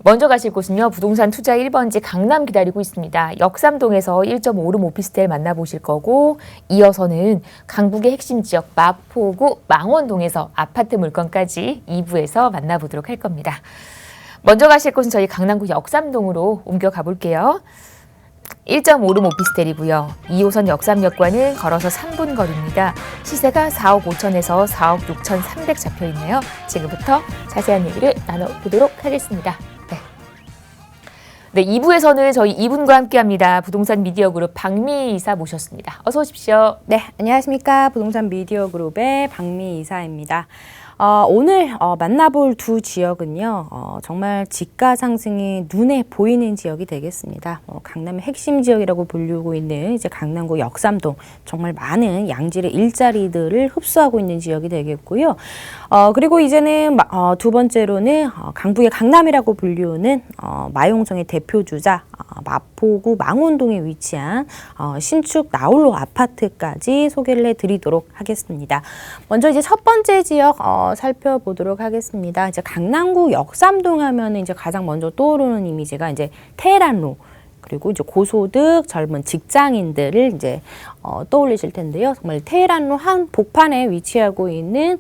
Speaker 1: 먼저 가실 곳은요. 부동산 투자 1번지 강남 기다리고 있습니다. 역삼동에서 1.5룸 오피스텔 만나보실 거고 이어서는 강북의 핵심 지역 마포구 망원동에서 아파트 물건까지 2부에서 만나보도록 할 겁니다. 먼저 가실 곳은 저희 강남구 역삼동으로 옮겨가 볼게요. 1.5룸 오피스텔이고요. 2호선 역삼역과는 걸어서 3분 거리입니다. 시세가 4억 5천에서 4억 6천 3백 잡혀 있네요. 지금부터 자세한 얘기를 나눠보도록 하겠습니다. 네, 2부에서는 저희 이분과 함께합니다. 부동산 미디어 그룹 박미 이사 모셨습니다. 어서 오십시오.
Speaker 3: 네, 안녕하십니까. 부동산 미디어 그룹의 박미 이사입니다. 오늘 만나볼 두 지역은요, 정말 집가 상승이 눈에 보이는 지역이 되겠습니다. 강남의 핵심 지역이라고 불리고 있는 이제 강남구 역삼동, 정말 많은 양질의 일자리들을 흡수하고 있는 지역이 되겠고요. 그리고 이제는 두 번째로는 강북의 강남이라고 불리우는 마용성의 대표 주자 마포구 망원동에 위치한 신축 나홀로 아파트까지 소개를 해드리도록 하겠습니다. 먼저 이제 첫 번째 지역 살펴보도록 하겠습니다. 이제 강남구 역삼동 하면은 이제 가장 먼저 떠오르는 이미지가 이제 테헤란로 그리고 이제 고소득 젊은 직장인들을 이제 떠올리실 텐데요. 정말 테헤란로 한 복판에 위치하고 있는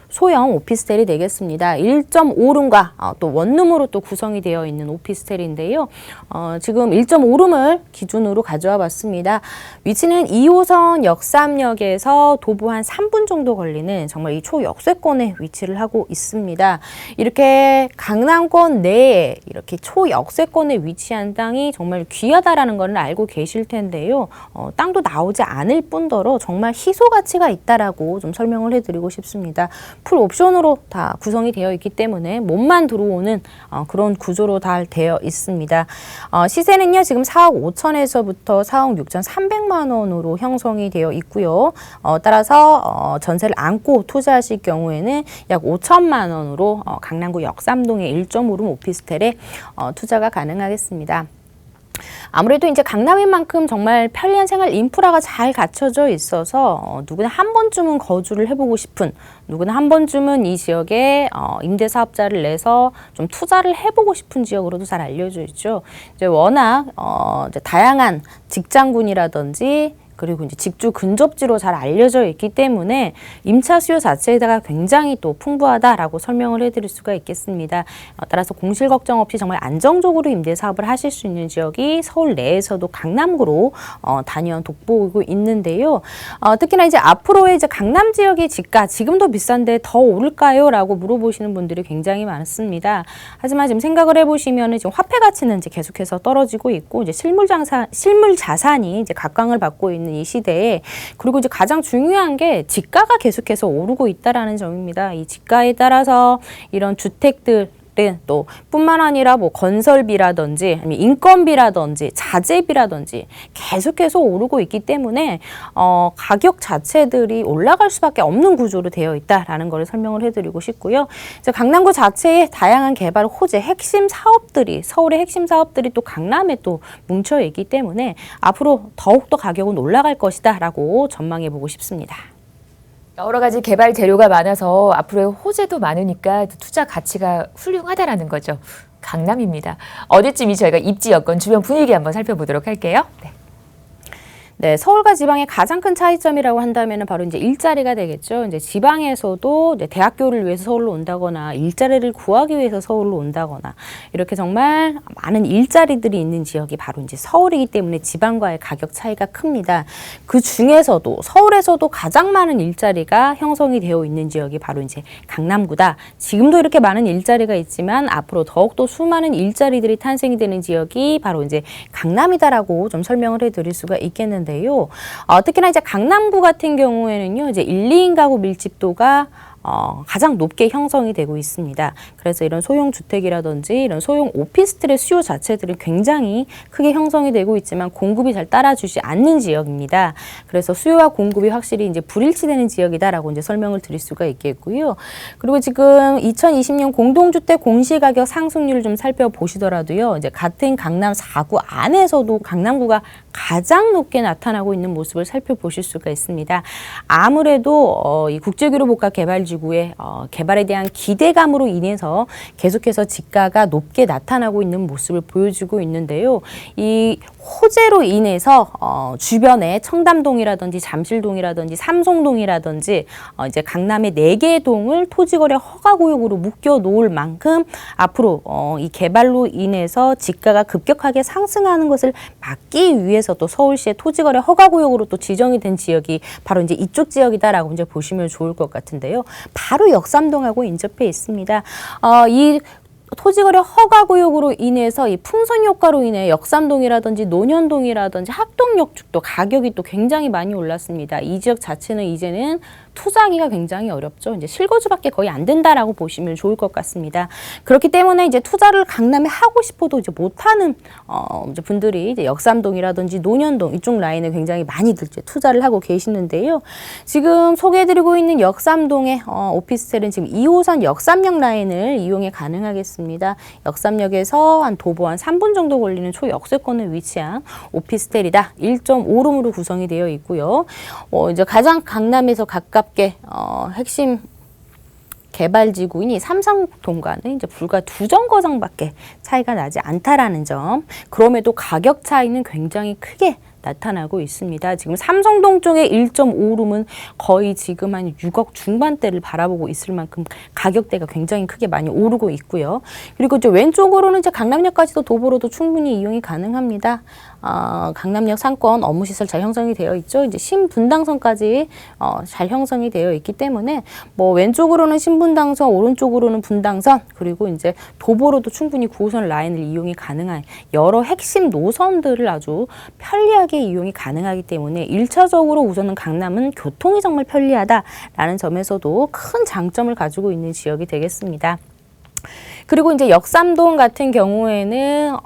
Speaker 3: 소형 오피스텔이 되겠습니다. 1.5룸과 또 원룸으로 또 구성이 되어 있는 오피스텔인데요. 지금 1.5룸을 기준으로 가져와 봤습니다. 위치는 2호선 역삼역에서 도보 한 3분 정도 걸리는 정말 이 초역세권에 위치를 하고 있습니다. 이렇게 강남권 내에 이렇게 초역세권에 위치한 땅이 정말 귀하다라는 걸 알고 계실 텐데요. 땅도 나오지 않을 뿐더러 정말 희소 가치가 있다라고 좀 설명을 해드리고 싶습니다. 풀 옵션으로 다 구성이 되어 있기 때문에 몸만 들어오는 그런 구조로 다 되어 있습니다. 시세는요 지금 4억 5천에서부터 4억 6,300만 원으로 형성이 되어 있고요. 따라서 전세를 안고 투자하실 경우에는 약 5천만 원으로 강남구 역삼동의 1.5룸 오피스텔에 투자가 가능하겠습니다. 아무래도 이제 강남인 만큼 정말 편리한 생활 인프라가 잘 갖춰져 있어서 누구나 한 번쯤은 거주를 해보고 싶은, 누구나 한 번쯤은 이 지역에 임대사업자를 내서 좀 투자를 해보고 싶은 지역으로도 잘 알려져 있죠. 이제 워낙 이제 다양한 직장군이라든지 그리고 이제 직주 근접지로 잘 알려져 있기 때문에 임차 수요 자체에다가 굉장히 또 풍부하다라고 설명을 해드릴 수가 있겠습니다. 따라서 공실 걱정 없이 정말 안정적으로 임대 사업을 하실 수 있는 지역이 서울 내에서도 강남구로 단연 돋보이고 있는데요. 특히나 이제 앞으로의 이제 강남 지역의 지가 지금도 비싼데 더 오를까요?라고 물어보시는 분들이 굉장히 많습니다. 하지만 지금 생각을 해보시면은 지금 화폐 가치는 이제 계속해서 떨어지고 있고 이제 실물 자산이 이제 각광을 받고 있는 이 시대에, 그리고 이제 가장 중요한 게 지가가 계속해서 오르고 있다라는 점입니다. 이 지가에 따라서 이런 주택들 또 뿐만 아니라 뭐 건설비라든지 아니면 인건비라든지 자재비라든지 계속해서 오르고 있기 때문에 가격 자체들이 올라갈 수밖에 없는 구조로 되어 있다라는 걸 설명을 해드리고 싶고요. 이제 강남구 자체의 다양한 개발 호재 핵심 사업들이, 서울의 핵심 사업들이 또 강남에 또 뭉쳐 있기 때문에 앞으로 더욱더 가격은 올라갈 것이다라고 전망해 보고 싶습니다.
Speaker 1: 여러 가지 개발 재료가 많아서 앞으로의 호재도 많으니까 투자 가치가 훌륭하다라는 거죠. 강남입니다. 어디쯤이 저희가 입지 여건 주변 분위기 한번 살펴보도록 할게요.
Speaker 3: 네, 서울과 지방의 가장 큰 차이점이라고 한다면 바로 이제 일자리가 되겠죠. 이제 지방에서도 이제 대학교를 위해서 서울로 온다거나 일자리를 구하기 위해서 서울로 온다거나 이렇게 정말 많은 일자리들이 있는 지역이 바로 이제 서울이기 때문에 지방과의 가격 차이가 큽니다. 그 중에서도 서울에서도 가장 많은 일자리가 형성이 되어 있는 지역이 바로 이제 강남구다. 지금도 이렇게 많은 일자리가 있지만 앞으로 더욱더 수많은 일자리들이 탄생이 되는 지역이 바로 이제 강남이다라고 좀 설명을 해드릴 수가 있겠는데요. 특히나 이제 강남구 같은 경우에는요, 이제 1, 2인 가구 밀집도가 가장 높게 형성이 되고 있습니다. 그래서 이런 소형 주택이라든지 이런 소형 오피스텔의 수요 자체들은 굉장히 크게 형성이 되고 있지만 공급이 잘 따라주지 않는 지역입니다. 그래서 수요와 공급이 확실히 이제 불일치되는 지역이다라고 이제 설명을 드릴 수가 있겠고요. 그리고 지금 2020년 공동주택 공시가격 상승률을 좀 살펴보시더라도요, 이제 같은 강남 4구 안에서도 강남구가 가장 높게 나타나고 있는 모습을 살펴보실 수가 있습니다. 아무래도 이 국제규모복합 개발지구의 개발에 대한 기대감으로 인해서 계속해서 지가가 높게 나타나고 있는 모습을 보여주고 있는데요. 이 호재로 인해서 주변에 청담동이라든지 잠실동이라든지 삼성동이라든지 이제 강남의 4개의 동을 토지거래 허가구역으로 묶여 놓을 만큼 앞으로 이 개발로 인해서 지가가 급격하게 상승하는 것을 막기 위해서 또 서울시의 토지거래 허가구역으로 또 지정이 된 지역이 바로 이제 이쪽 지역이다라고 이제 보시면 좋을 것 같은데요. 바로 역삼동하고 인접해 있습니다. 이 토지거래 허가구역으로 인해서 이 풍선 효과로 인해 역삼동이라든지 논현동이라든지 학동역 쪽도 가격이 또 굉장히 많이 올랐습니다. 이 지역 자체는 이제는 투자하기가 굉장히 어렵죠. 이제 실거주밖에 거의 안 된다라고 보시면 좋을 것 같습니다. 그렇기 때문에 이제 투자를 강남에 하고 싶어도 이제 못하는 이제 분들이 이제 역삼동이라든지 논현동 이쪽 라인에 굉장히 많이들 이제 투자를 하고 계시는데요. 지금 소개해드리고 있는 역삼동의 오피스텔은 지금 2호선 역삼역 라인을 이용해 가능하겠습니다. 역삼역에서 한 도보 한 3분 정도 걸리는 초역세권에 위치한 오피스텔이다. 1.5룸으로 구성이 되어 있고요. 이제 가장 강남에서 가깝게 핵심 개발지구인 삼성동과는 이제 불과 2정거장밖에 차이가 나지 않다라는 점. 그럼에도 가격 차이는 굉장히 크게 나타나고 있습니다. 지금 삼성동 쪽의 1.5룸은 거의 지금 한 6억 중반대를 바라보고 있을 만큼 가격대가 굉장히 크게 많이 오르고 있고요. 그리고 이제 왼쪽으로는 이제 강남역까지도 도보로도 충분히 이용이 가능합니다. 강남역 상권 업무시설 잘 형성이 되어 있죠. 이제 신분당선까지 잘 형성이 되어 있기 때문에 뭐 왼쪽으로는 신분당선, 오른쪽으로는 분당선, 그리고 이제 도보로도 충분히 9호선 라인을 이용이 가능한 여러 핵심 노선들을 아주 편리하게 이용이 가능하기 때문에 1차적으로 우선은 강남은 교통이 정말 편리하다라는 점에서도 큰 장점을 가지고 있는 지역이 되겠습니다. 그리고 이제 역삼동 같은 경우에는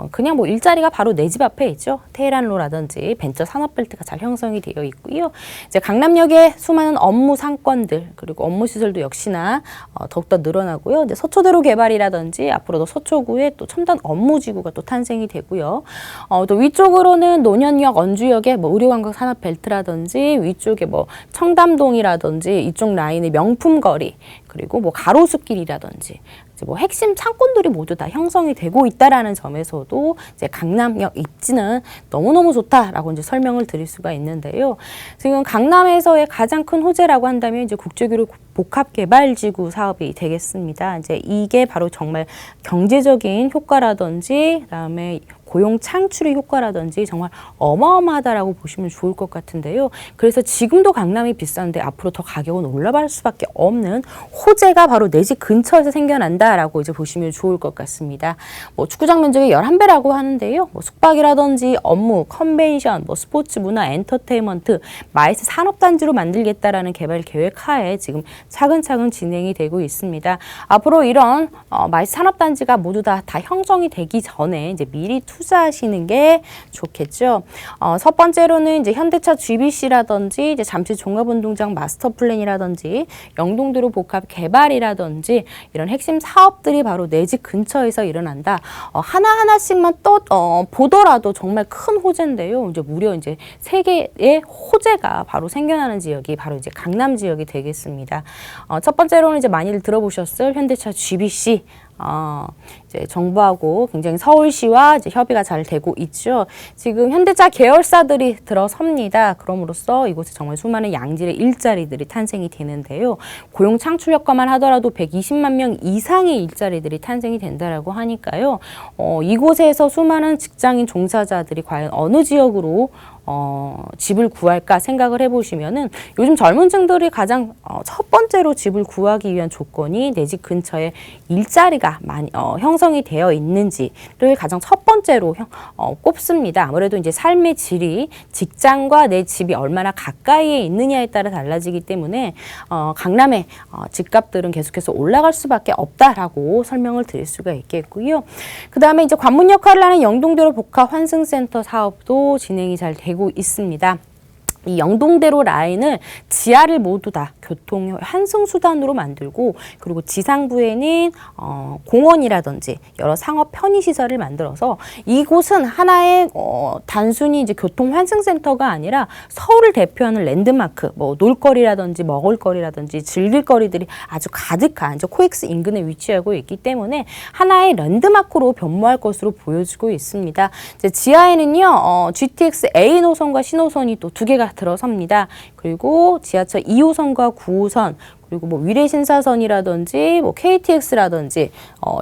Speaker 3: 그냥 뭐 일자리가 바로 내 집 앞에 있죠. 테헤란로라든지 벤처 산업벨트가 잘 형성이 되어 있고요. 이제 강남역에 수많은 업무 상권들 그리고 업무 시설도 역시나 더욱더 늘어나고요. 이제 서초대로 개발이라든지 앞으로도 서초구에 또 첨단 업무지구가 또 탄생이 되고요. 또 위쪽으로는 노년역, 언주역에 뭐 의료관광 산업벨트라든지 위쪽에 뭐 청담동이라든지 이쪽 라인의 명품거리 그리고 뭐 가로수길이라든지 이제 뭐 핵심 상권들이 모두 다 형성이 되고 있다라는 점에서도 이제 강남역 입지는 너무너무 좋다라고 이제 설명을 드릴 수가 있는데요. 지금 강남에서의 가장 큰 호재라고 한다면 이제 국제교류 복합개발지구 사업이 되겠습니다. 이제 이게 바로 정말 경제적인 효과라든지 그다음에 고용 창출의 효과라든지 정말 어마어마하다라고 보시면 좋을 것 같은데요. 그래서 지금도 강남이 비싼데 앞으로 더 가격은 올라갈 수밖에 없는 호재가 바로 내 집 근처에서 생겨난다라고 이제 보시면 좋을 것 같습니다. 뭐 축구장 면적이 11배라고 하는데요. 뭐 숙박이라든지 업무, 컨벤션, 뭐 스포츠, 문화, 엔터테인먼트, 마이스 산업단지로 만들겠다라는 개발 계획 하에 지금 차근차근 진행이 되고 있습니다. 앞으로 이런 마이스 산업단지가 모두 다 형성이 되기 전에 이제 미리 투자하시는 게 좋겠죠. 첫 번째로는 이제 현대차 GBC라든지 이제 잠실 종합운동장 마스터 플랜이라든지 영동도로 복합 개발이라든지 이런 핵심 사업들이 바로 내 집 근처에서 일어난다. 하나하나씩만 또 보더라도 정말 큰 호재인데요. 이제 무려 이제 세 개의 호재가 바로 생겨나는 지역이 바로 이제 강남 지역이 되겠습니다. 첫 번째로는 이제 많이들 들어보셨을 현대차 GBC. 이제 정부하고 굉장히 서울시와 이제 협의가 잘 되고 있죠. 지금 현대차 계열사들이 들어섭니다. 그럼으로써 이곳에 정말 수많은 양질의 일자리들이 탄생이 되는데요. 고용 창출 효과만 하더라도 120만 명 이상의 일자리들이 탄생이 된다라고 하니까요. 이곳에서 수많은 직장인 종사자들이 과연 어느 지역으로 집을 구할까 생각을 해보시면은 요즘 젊은 층들이 가장 첫 번째로 집을 구하기 위한 조건이 내 집 근처에 일자리가 많이 형성이 되어 있는지를 가장 첫 번째로 꼽습니다. 아무래도 이제 삶의 질이 직장과 내 집이 얼마나 가까이에 있느냐에 따라 달라지기 때문에 강남의 집값들은 계속해서 올라갈 수밖에 없다라고 설명을 드릴 수가 있겠고요. 그 다음에 이제 관문 역할을 하는 영동도로 복합 환승센터 사업도 진행이 잘 되고 있습니다. 이 영동대로 라인을 지하를 모두 다 교통 환승 수단으로 만들고 그리고 지상부에는 공원이라든지 여러 상업 편의 시설을 만들어서 이곳은 하나의 단순히 이제 교통 환승 센터가 아니라 서울을 대표하는 랜드마크, 뭐 놀거리라든지 먹을거리라든지 즐길거리들이 아주 가득한 이제 코엑스 인근에 위치하고 있기 때문에 하나의 랜드마크로 변모할 것으로 보여지고 있습니다. 이제 지하에는요 GTX A 노선과 C 노선이 또 2개가 들어섭니다. 그리고 지하철 2호선과 9호선 그리고 뭐 위례신사선이라든지 뭐 KTX라든지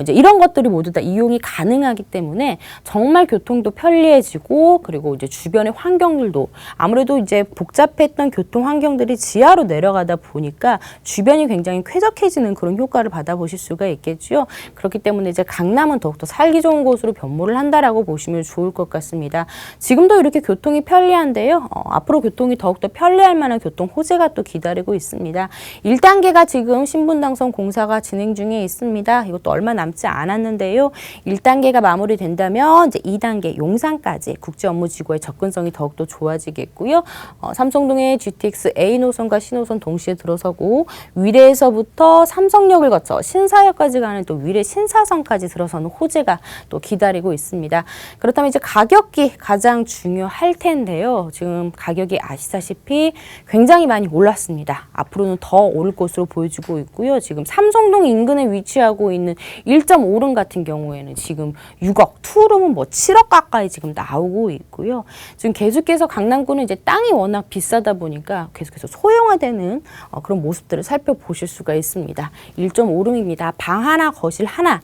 Speaker 3: 이제 이런 것들이 모두 다 이용이 가능하기 때문에 정말 교통도 편리해지고 그리고 이제 주변의 환경들도 아무래도 이제 복잡했던 교통 환경들이 지하로 내려가다 보니까 주변이 굉장히 쾌적해지는 그런 효과를 받아보실 수가 있겠죠. 그렇기 때문에 이제 강남은 더욱더 살기 좋은 곳으로 변모를 한다라고 보시면 좋을 것 같습니다. 지금도 이렇게 교통이 편리한데요. 앞으로 교통이 더욱더 편리할 만한 교통 호재가 또 기다리고 있습니다. 1단계가 지금 신분당선 공사가 진행 중에 있습니다. 이것도 얼마 남지 않았는데요. 1단계가 마무리된다면 이제 2단계 용산까지 국제업무지구의 접근성이 더욱더 좋아지겠고요. 삼성동의 GTX A 노선과 C 노선 동시에 들어서고 위례에서부터 삼성역을 거쳐 신사역까지 가는 또 위례 신사선까지 들어서는 호재가 또 기다리고 있습니다. 그렇다면 이제 가격이 가장 중요할 텐데요. 지금 가격이 아시다시피 굉장히 많이 올랐습니다. 앞으로는 더 오를 것으로 보여지고 있고요. 지금 삼성동 인근에 위치하고 있는 1.5룸 같은 경우에는 지금 6억, 2룸은 뭐 7억 가까이 지금 나오고 있고요. 지금 계속해서 강남구는 이제 땅이 워낙 비싸다 보니까 계속해서 소형화되는 그런 모습들을 살펴보실 수가 있습니다. 1.5룸입니다. 방 하나, 거실 하나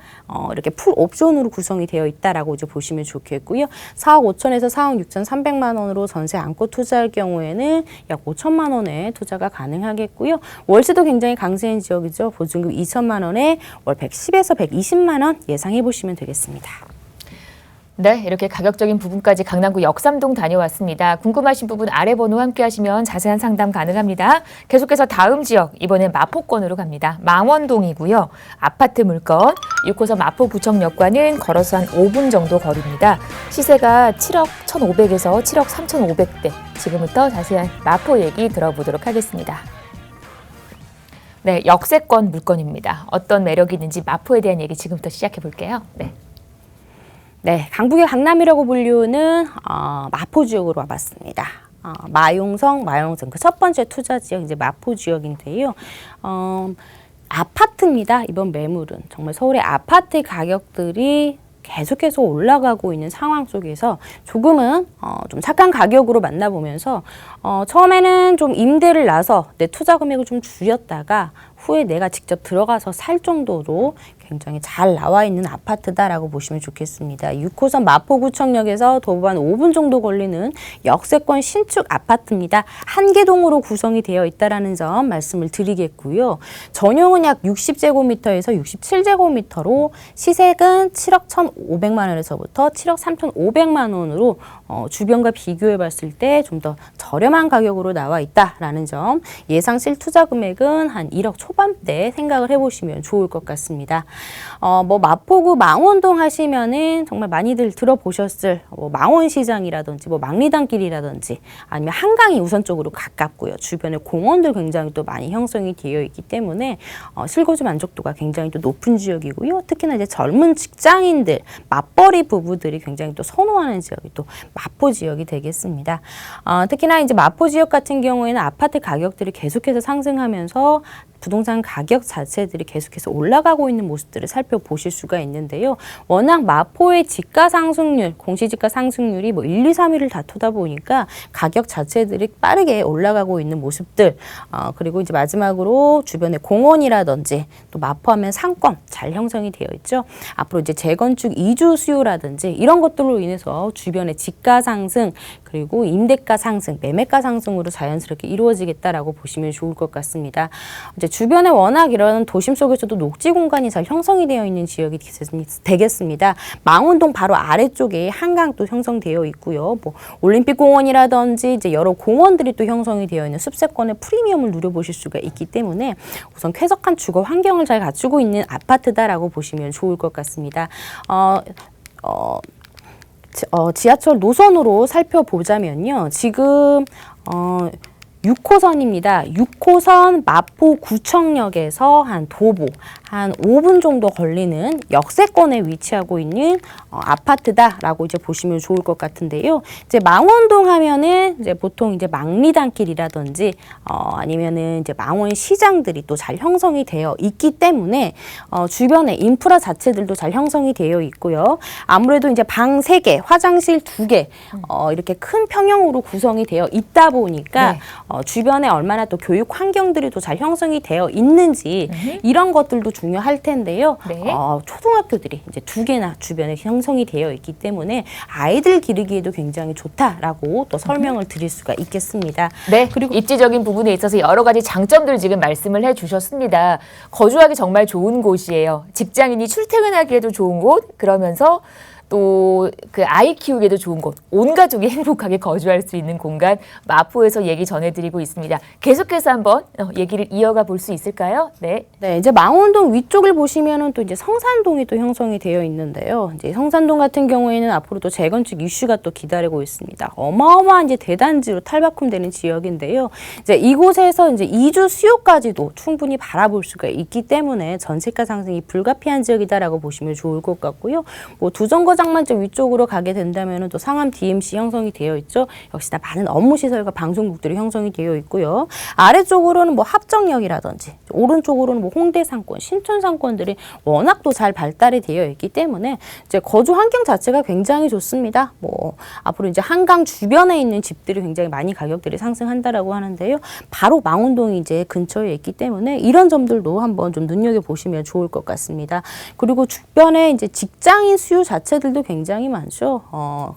Speaker 3: 이렇게 풀 옵션으로 구성이 되어 있다라고 이제 보시면 좋겠고요. 4억 5천에서 4억 6,300만 원으로 전세 안고 투자할 경우에는 약 5천만 원의 투자가 가능하겠고요. 월세도 굉장히 강세인 지역이죠. 보증금 2천만 원에 월 110에서 120만 원 예상해 보시면 되겠습니다.
Speaker 1: 네, 이렇게 가격적인 부분까지 강남구 역삼동 다녀왔습니다. 궁금하신 부분 아래 번호 함께 하시면 자세한 상담 가능합니다. 계속해서 다음 지역, 이번엔 마포권으로 갑니다. 망원동이고요. 아파트 물건, 6호선 마포구청역과는 걸어서 한 5분 정도 거리입니다. 시세가 7억 1,500에서 7억 3,500대. 지금부터 자세한 마포 얘기 들어보도록 하겠습니다. 네, 역세권 물건입니다. 어떤 매력이 있는지 마포에 대한 얘기 지금부터 시작해 볼게요.
Speaker 3: 네, 강북의 강남이라고 불리우는 마포 지역으로 와봤습니다. 마용성 그 첫 번째 투자 지역 이제 마포 지역인데요. 아파트입니다. 이번 매물은 정말 서울의 아파트 가격들이 계속해서 올라가고 있는 상황 속에서 조금은 좀 착한 가격으로 만나보면서 처음에는 좀 임대를 나서 내 투자 금액을 좀 줄였다가 후에 내가 직접 들어가서 살 정도로 굉장히 잘 나와 있는 아파트다라고 보시면 좋겠습니다. 6호선 마포구청역에서 도보 한 5분 정도 걸리는 역세권 신축 아파트입니다. 한 개 동으로 구성이 되어 있다는 점 말씀을 드리겠고요. 전용은 약 60제곱미터에서 67제곱미터로 시세는 7억 1,500만 원에서부터 7억 3,500만 원으로 주변과 비교해 봤을 때 좀 더 저렴한 가격으로 나와 있다라는 점, 예상 실투자 금액은 한 1억 초반대 생각을 해보시면 좋을 것 같습니다. 뭐 마포구 망원동 하시면은 정말 많이들 들어보셨을 망원시장이라든지 뭐 망리단길이라든지 아니면 한강이 우선적으로 가깝고요. 주변에 공원들 굉장히 또 많이 형성이 되어 있기 때문에 실거주 만족도가 굉장히 또 높은 지역이고요. 특히나 이제 젊은 직장인들, 맞벌이 부부들이 굉장히 또 선호하는 지역이 또 마포 지역이 되겠습니다. 특히나 이제 마포 지역 같은 경우에는 아파트 가격들이 계속해서 상승하면서 부동산 가격 자체들이 계속해서 올라가고 있는 모습들을 살펴보실 수가 있는데요. 워낙 마포의 지가 상승률, 공시지가 상승률이 뭐 1, 2, 3위를 다투다 보니까 가격 자체들이 빠르게 올라가고 있는 모습들, 그리고 이제 마지막으로 주변에 공원이라든지 또 마포하면 상권 잘 형성이 되어 있죠. 앞으로 이제 재건축 이주 수요라든지 이런 것들로 인해서 주변의 지가 상승, 그리고 임대가 상승, 매매가 상승으로 자연스럽게 이루어지겠다라고 보시면 좋을 것 같습니다. 이제 주변에 워낙 이런 도심 속에서도 녹지 공간이 잘 형성이 되어 있는 지역이 되겠습니다. 망원동 바로 아래쪽에 한강도 형성되어 있고요. 뭐 올림픽공원이라든지 이제 여러 공원들이 또 형성이 되어 있는 숲세권의 프리미엄을 누려보실 수가 있기 때문에 우선 쾌적한 주거 환경을 잘 갖추고 있는 아파트다라고 보시면 좋을 것 같습니다. 지하철 노선으로 살펴보자면요. 지금 6호선입니다. 6호선 마포구청역에서 한 도보 한 5분 정도 걸리는 역세권에 위치하고 있는 아파트다라고 이제 보시면 좋을 것 같은데요. 이제 망원동 하면은 이제 보통 이제 망리단길이라든지 아니면은 이제 망원 시장들이 또 잘 형성이 되어 있기 때문에 주변에 인프라 자체들도 잘 형성이 되어 있고요. 아무래도 이제 방 3개, 화장실 2개 이렇게 큰 평형으로 구성이 되어 있다 보니까 네. 주변에 얼마나 또 교육 환경들이 또 잘 형성이 되어 있는지 이런 것들도 중요할 텐데요. 네. 초등학교들이 이제 2개나 주변에 형성이 되어 있기 때문에 아이들 기르기에도 굉장히 좋다라고 또 설명을 드릴 수가 있겠습니다.
Speaker 1: 네, 그리고 입지적인 부분에 있어서 여러 가지 장점들 지금 말씀을 해주셨습니다. 거주하기 정말 좋은 곳이에요. 직장인이 출퇴근하기에도 좋은 곳, 그러면서 또 그 아이 키우기에도 좋은 곳, 온 가족이 행복하게 거주할 수 있는 공간 마포에서 얘기 전해드리고 있습니다. 계속해서 한번 얘기를 이어가 볼 수 있을까요? 네.
Speaker 3: 네, 이제 망원동 위쪽을 보시면은 또 이제 성산동이 또 형성이 되어 있는데요. 이제 성산동 같은 경우에는 앞으로 또 재건축 이슈가 또 기다리고 있습니다. 어마어마한 이제 대단지로 탈바꿈되는 지역인데요. 이제 이곳에서 이제 이주 수요까지도 충분히 바라볼 수가 있기 때문에 전세가 상승이 불가피한 지역이다라고 보시면 좋을 것 같고요. 뭐 두정거장 장만점 위쪽으로 가게 된다면 또 상암 DMC 형성이 되어 있죠. 역시나 많은 업무시설과 방송국들이 형성이 되어 있고요. 아래쪽으로는 뭐 합정역이라든지 오른쪽으로는 뭐 홍대 상권, 신촌 상권들이 워낙 또 잘 발달이 되어 있기 때문에 이제 거주 환경 자체가 굉장히 좋습니다. 뭐 앞으로 이제 한강 주변에 있는 집들이 굉장히 많이 가격들이 상승한다라고 하는데요. 바로 망원동이 이제 근처에 있기 때문에 이런 점들도 한번 좀 눈여겨 보시면 좋을 것 같습니다. 그리고 주변에 이제 직장인 수요 자체들도 굉장히 많죠.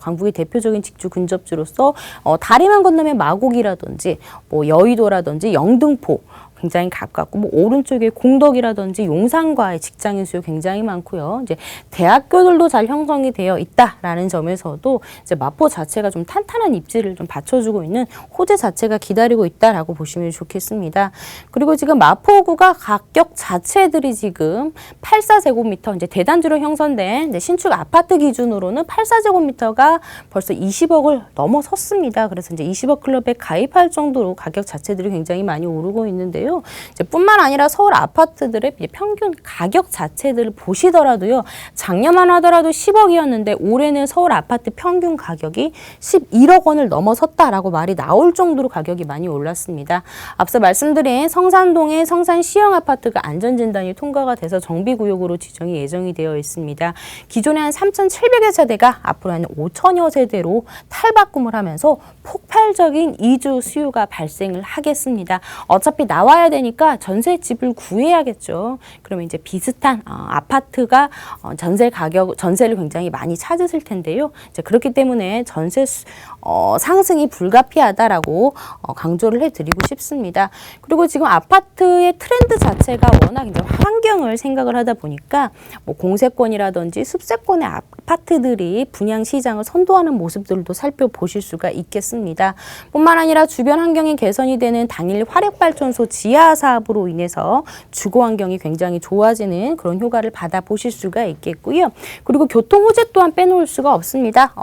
Speaker 3: 강북의 대표적인 직주 근접지로서 다리만 건너면 마곡이라든지 뭐 여의도라든지 영등포 굉장히 가깝고 뭐 오른쪽에 공덕이라든지 용산과의 직장인 수요 굉장히 많고요. 이제 대학교들도 잘 형성이 되어 있다라는 점에서도 이제 마포 자체가 좀 탄탄한 입지를 좀 받쳐주고 있는 호재 자체가 기다리고 있다라고 보시면 좋겠습니다. 그리고 지금 마포구가 가격 자체들이 지금 84제곱미터 이제 대단지로 형성된 이제 신축 아파트 기준으로는 84제곱미터가 벌써 20억을 넘어섰습니다. 그래서 이제 20억 클럽에 가입할 정도로 가격 자체들이 굉장히 많이 오르고 있는데요. 이제 뿐만 아니라 서울 아파트들의 평균 가격 자체들을 보시더라도요. 작년만 하더라도 10억이었는데 올해는 서울 아파트 평균 가격이 11억 원을 넘어섰다라고 말이 나올 정도로 가격이 많이 올랐습니다. 앞서 말씀드린 성산동의 성산 시형 아파트가 안전진단이 통과가 돼서 정비구역으로 지정이 예정이 되어 있습니다. 기존에 한 3,700여 세대가 앞으로 한 5천여 세대로 탈바꿈을 하면서 폭발적인 이주 수요가 발생을 하겠습니다. 어차피 나와야 되니까 전세집을 구해야겠죠. 그러면 이제 비슷한 아파트가 전세를 굉장히 많이 찾으실 텐데요. 이제 그렇기 때문에 전세 상승이 불가피하다라고 강조를 해드리고 싶습니다. 그리고 지금 아파트의 트렌드 자체가 워낙 이제 환경을 생각을 하다 보니까 뭐 공세권이라든지 습세권의 아파트들이 분양 시장을 선도하는 모습들도 살펴보실 수가 있겠습니다. 뿐만 아니라 주변 환경이 개선이 되는 당일 화력발전소 지하 사업으로 인해서 주거 환경이 굉장히 좋아지는 그런 효과를 받아보실 수가 있겠고요. 그리고 교통 호재 또한 빼놓을 수가 없습니다.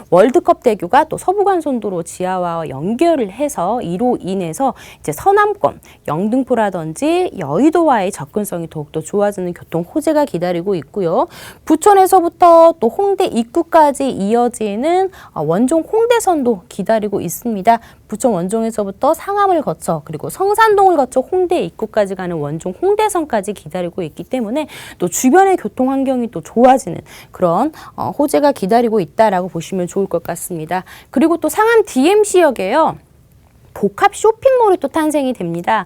Speaker 3: 월드컵 대교가 또 서부간선도로 지하와 연결을 해서 이로 인해서 이제 서남권, 영등포라든지 여의도와의 접근성이 더욱더 좋아지는 교통 호재가 기다리고 있고요. 부천에서부터 또 홍대 입구까지 이어지는 원종 홍대선도 기다리고 있습니다. 부천 원종에서부터 상암을 거쳐 그리고 성산동을 거쳐 홍대 입구까지 가는 원종 홍대선까지 기다리고 있기 때문에 또 주변의 교통 환경이 또 좋아지는 그런 호재가 기다리고 있다라고 보시면 좋을 것 같습니다. 그리고 또 상암 DMC역에요. 복합 쇼핑몰이 또 탄생이 됩니다.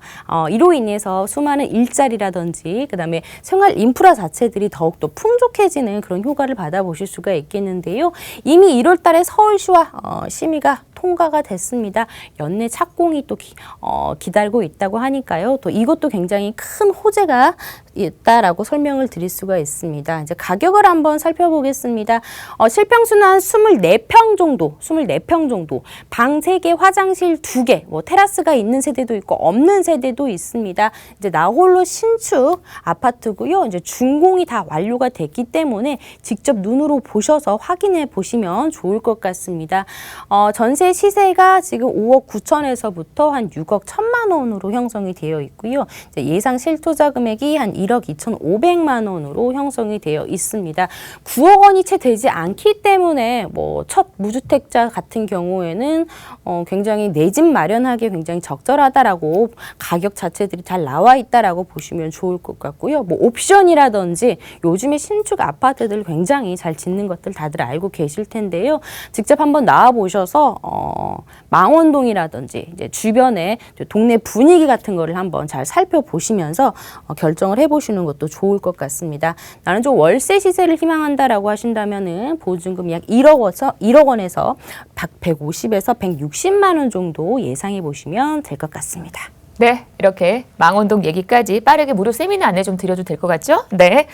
Speaker 3: 이로 인해서 수많은 일자리라든지 그다음에 생활 인프라 자체들이 더욱더 풍족해지는 그런 효과를 받아보실 수가 있겠는데요. 이미 1월 달에 서울시와 심의가 통과가 됐습니다. 연내 착공이 또 기다리고 있다고 하니까요. 또 이것도 굉장히 큰 호재가 있다라고 설명을 드릴 수가 있습니다. 이제 가격을 한번 살펴보겠습니다. 실평수는 한 24평 정도, 방 3개, 화장실 2개, 뭐 테라스가 있는 세대도 있고 없는 세대도 있습니다. 이제 나홀로 신축 아파트고요. 이제 준공이 다 완료가 됐기 때문에 직접 눈으로 보셔서 확인해 보시면 좋을 것 같습니다. 전세 시세가 지금 5억 9천에서부터 한 6억 1천만 원으로 형성이 되어 있고요. 이제 예상 실투자 금액이 한 1억 2,500만 원으로 형성이 되어 있습니다. 9억 원이 채 되지 않기 때문에 뭐 첫 무주택자 같은 경우에는 굉장히 내 집 마련하기 굉장히 적절하다라고 가격 자체들이 잘 나와 있다라고 보시면 좋을 것 같고요. 뭐 옵션이라든지 요즘에 신축 아파트들 굉장히 잘 짓는 것들 다들 알고 계실 텐데요. 직접 한번 나와 보셔서 망원동이라든지 이제 주변에 동네 분위기 같은 거를 한번 잘 살펴보시면서 결정을 해보시는 것도 좋을 것 같습니다. 나는 좀 월세 시세를 희망한다라고 하신다면은 보증금 약 1억 원에서 150에서 160만 원 정도 예상해 보시면 될 것 같습니다.
Speaker 1: 네, 이렇게 망원동 얘기까지 빠르게 무료 세미나 안내 좀 드려도 될 것 같죠? 네.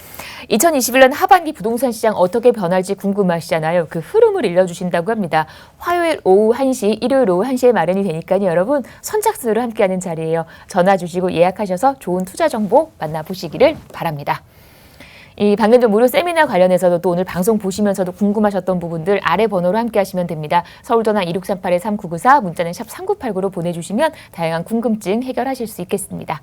Speaker 1: 2021년 하반기 부동산 시장 어떻게 변할지 궁금하시잖아요. 그 흐름을 일러주신다고 합니다. 화요일 오후 1시, 일요일 오후 1시에 마련이 되니까요. 여러분 선착순으로 함께하는 자리예요. 전화 주시고 예약하셔서 좋은 투자 정보 만나보시기를 바랍니다. 이 방금 전 무료 세미나 관련해서도 또 오늘 방송 보시면서도 궁금하셨던 부분들 아래 번호로 함께 하시면 됩니다. 서울전화 2638-3994, 문자는 샵 3989로 보내주시면 다양한 궁금증 해결하실 수 있겠습니다.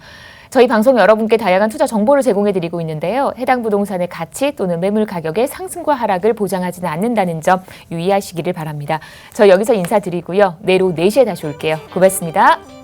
Speaker 1: 저희 방송 여러분께 다양한 투자 정보를 제공해드리고 있는데요. 해당 부동산의 가치 또는 매물 가격의 상승과 하락을 보장하지는 않는다는 점 유의하시기를 바랍니다. 저희 여기서 인사드리고요. 내일 오후 4시에 다시 올게요. 고맙습니다.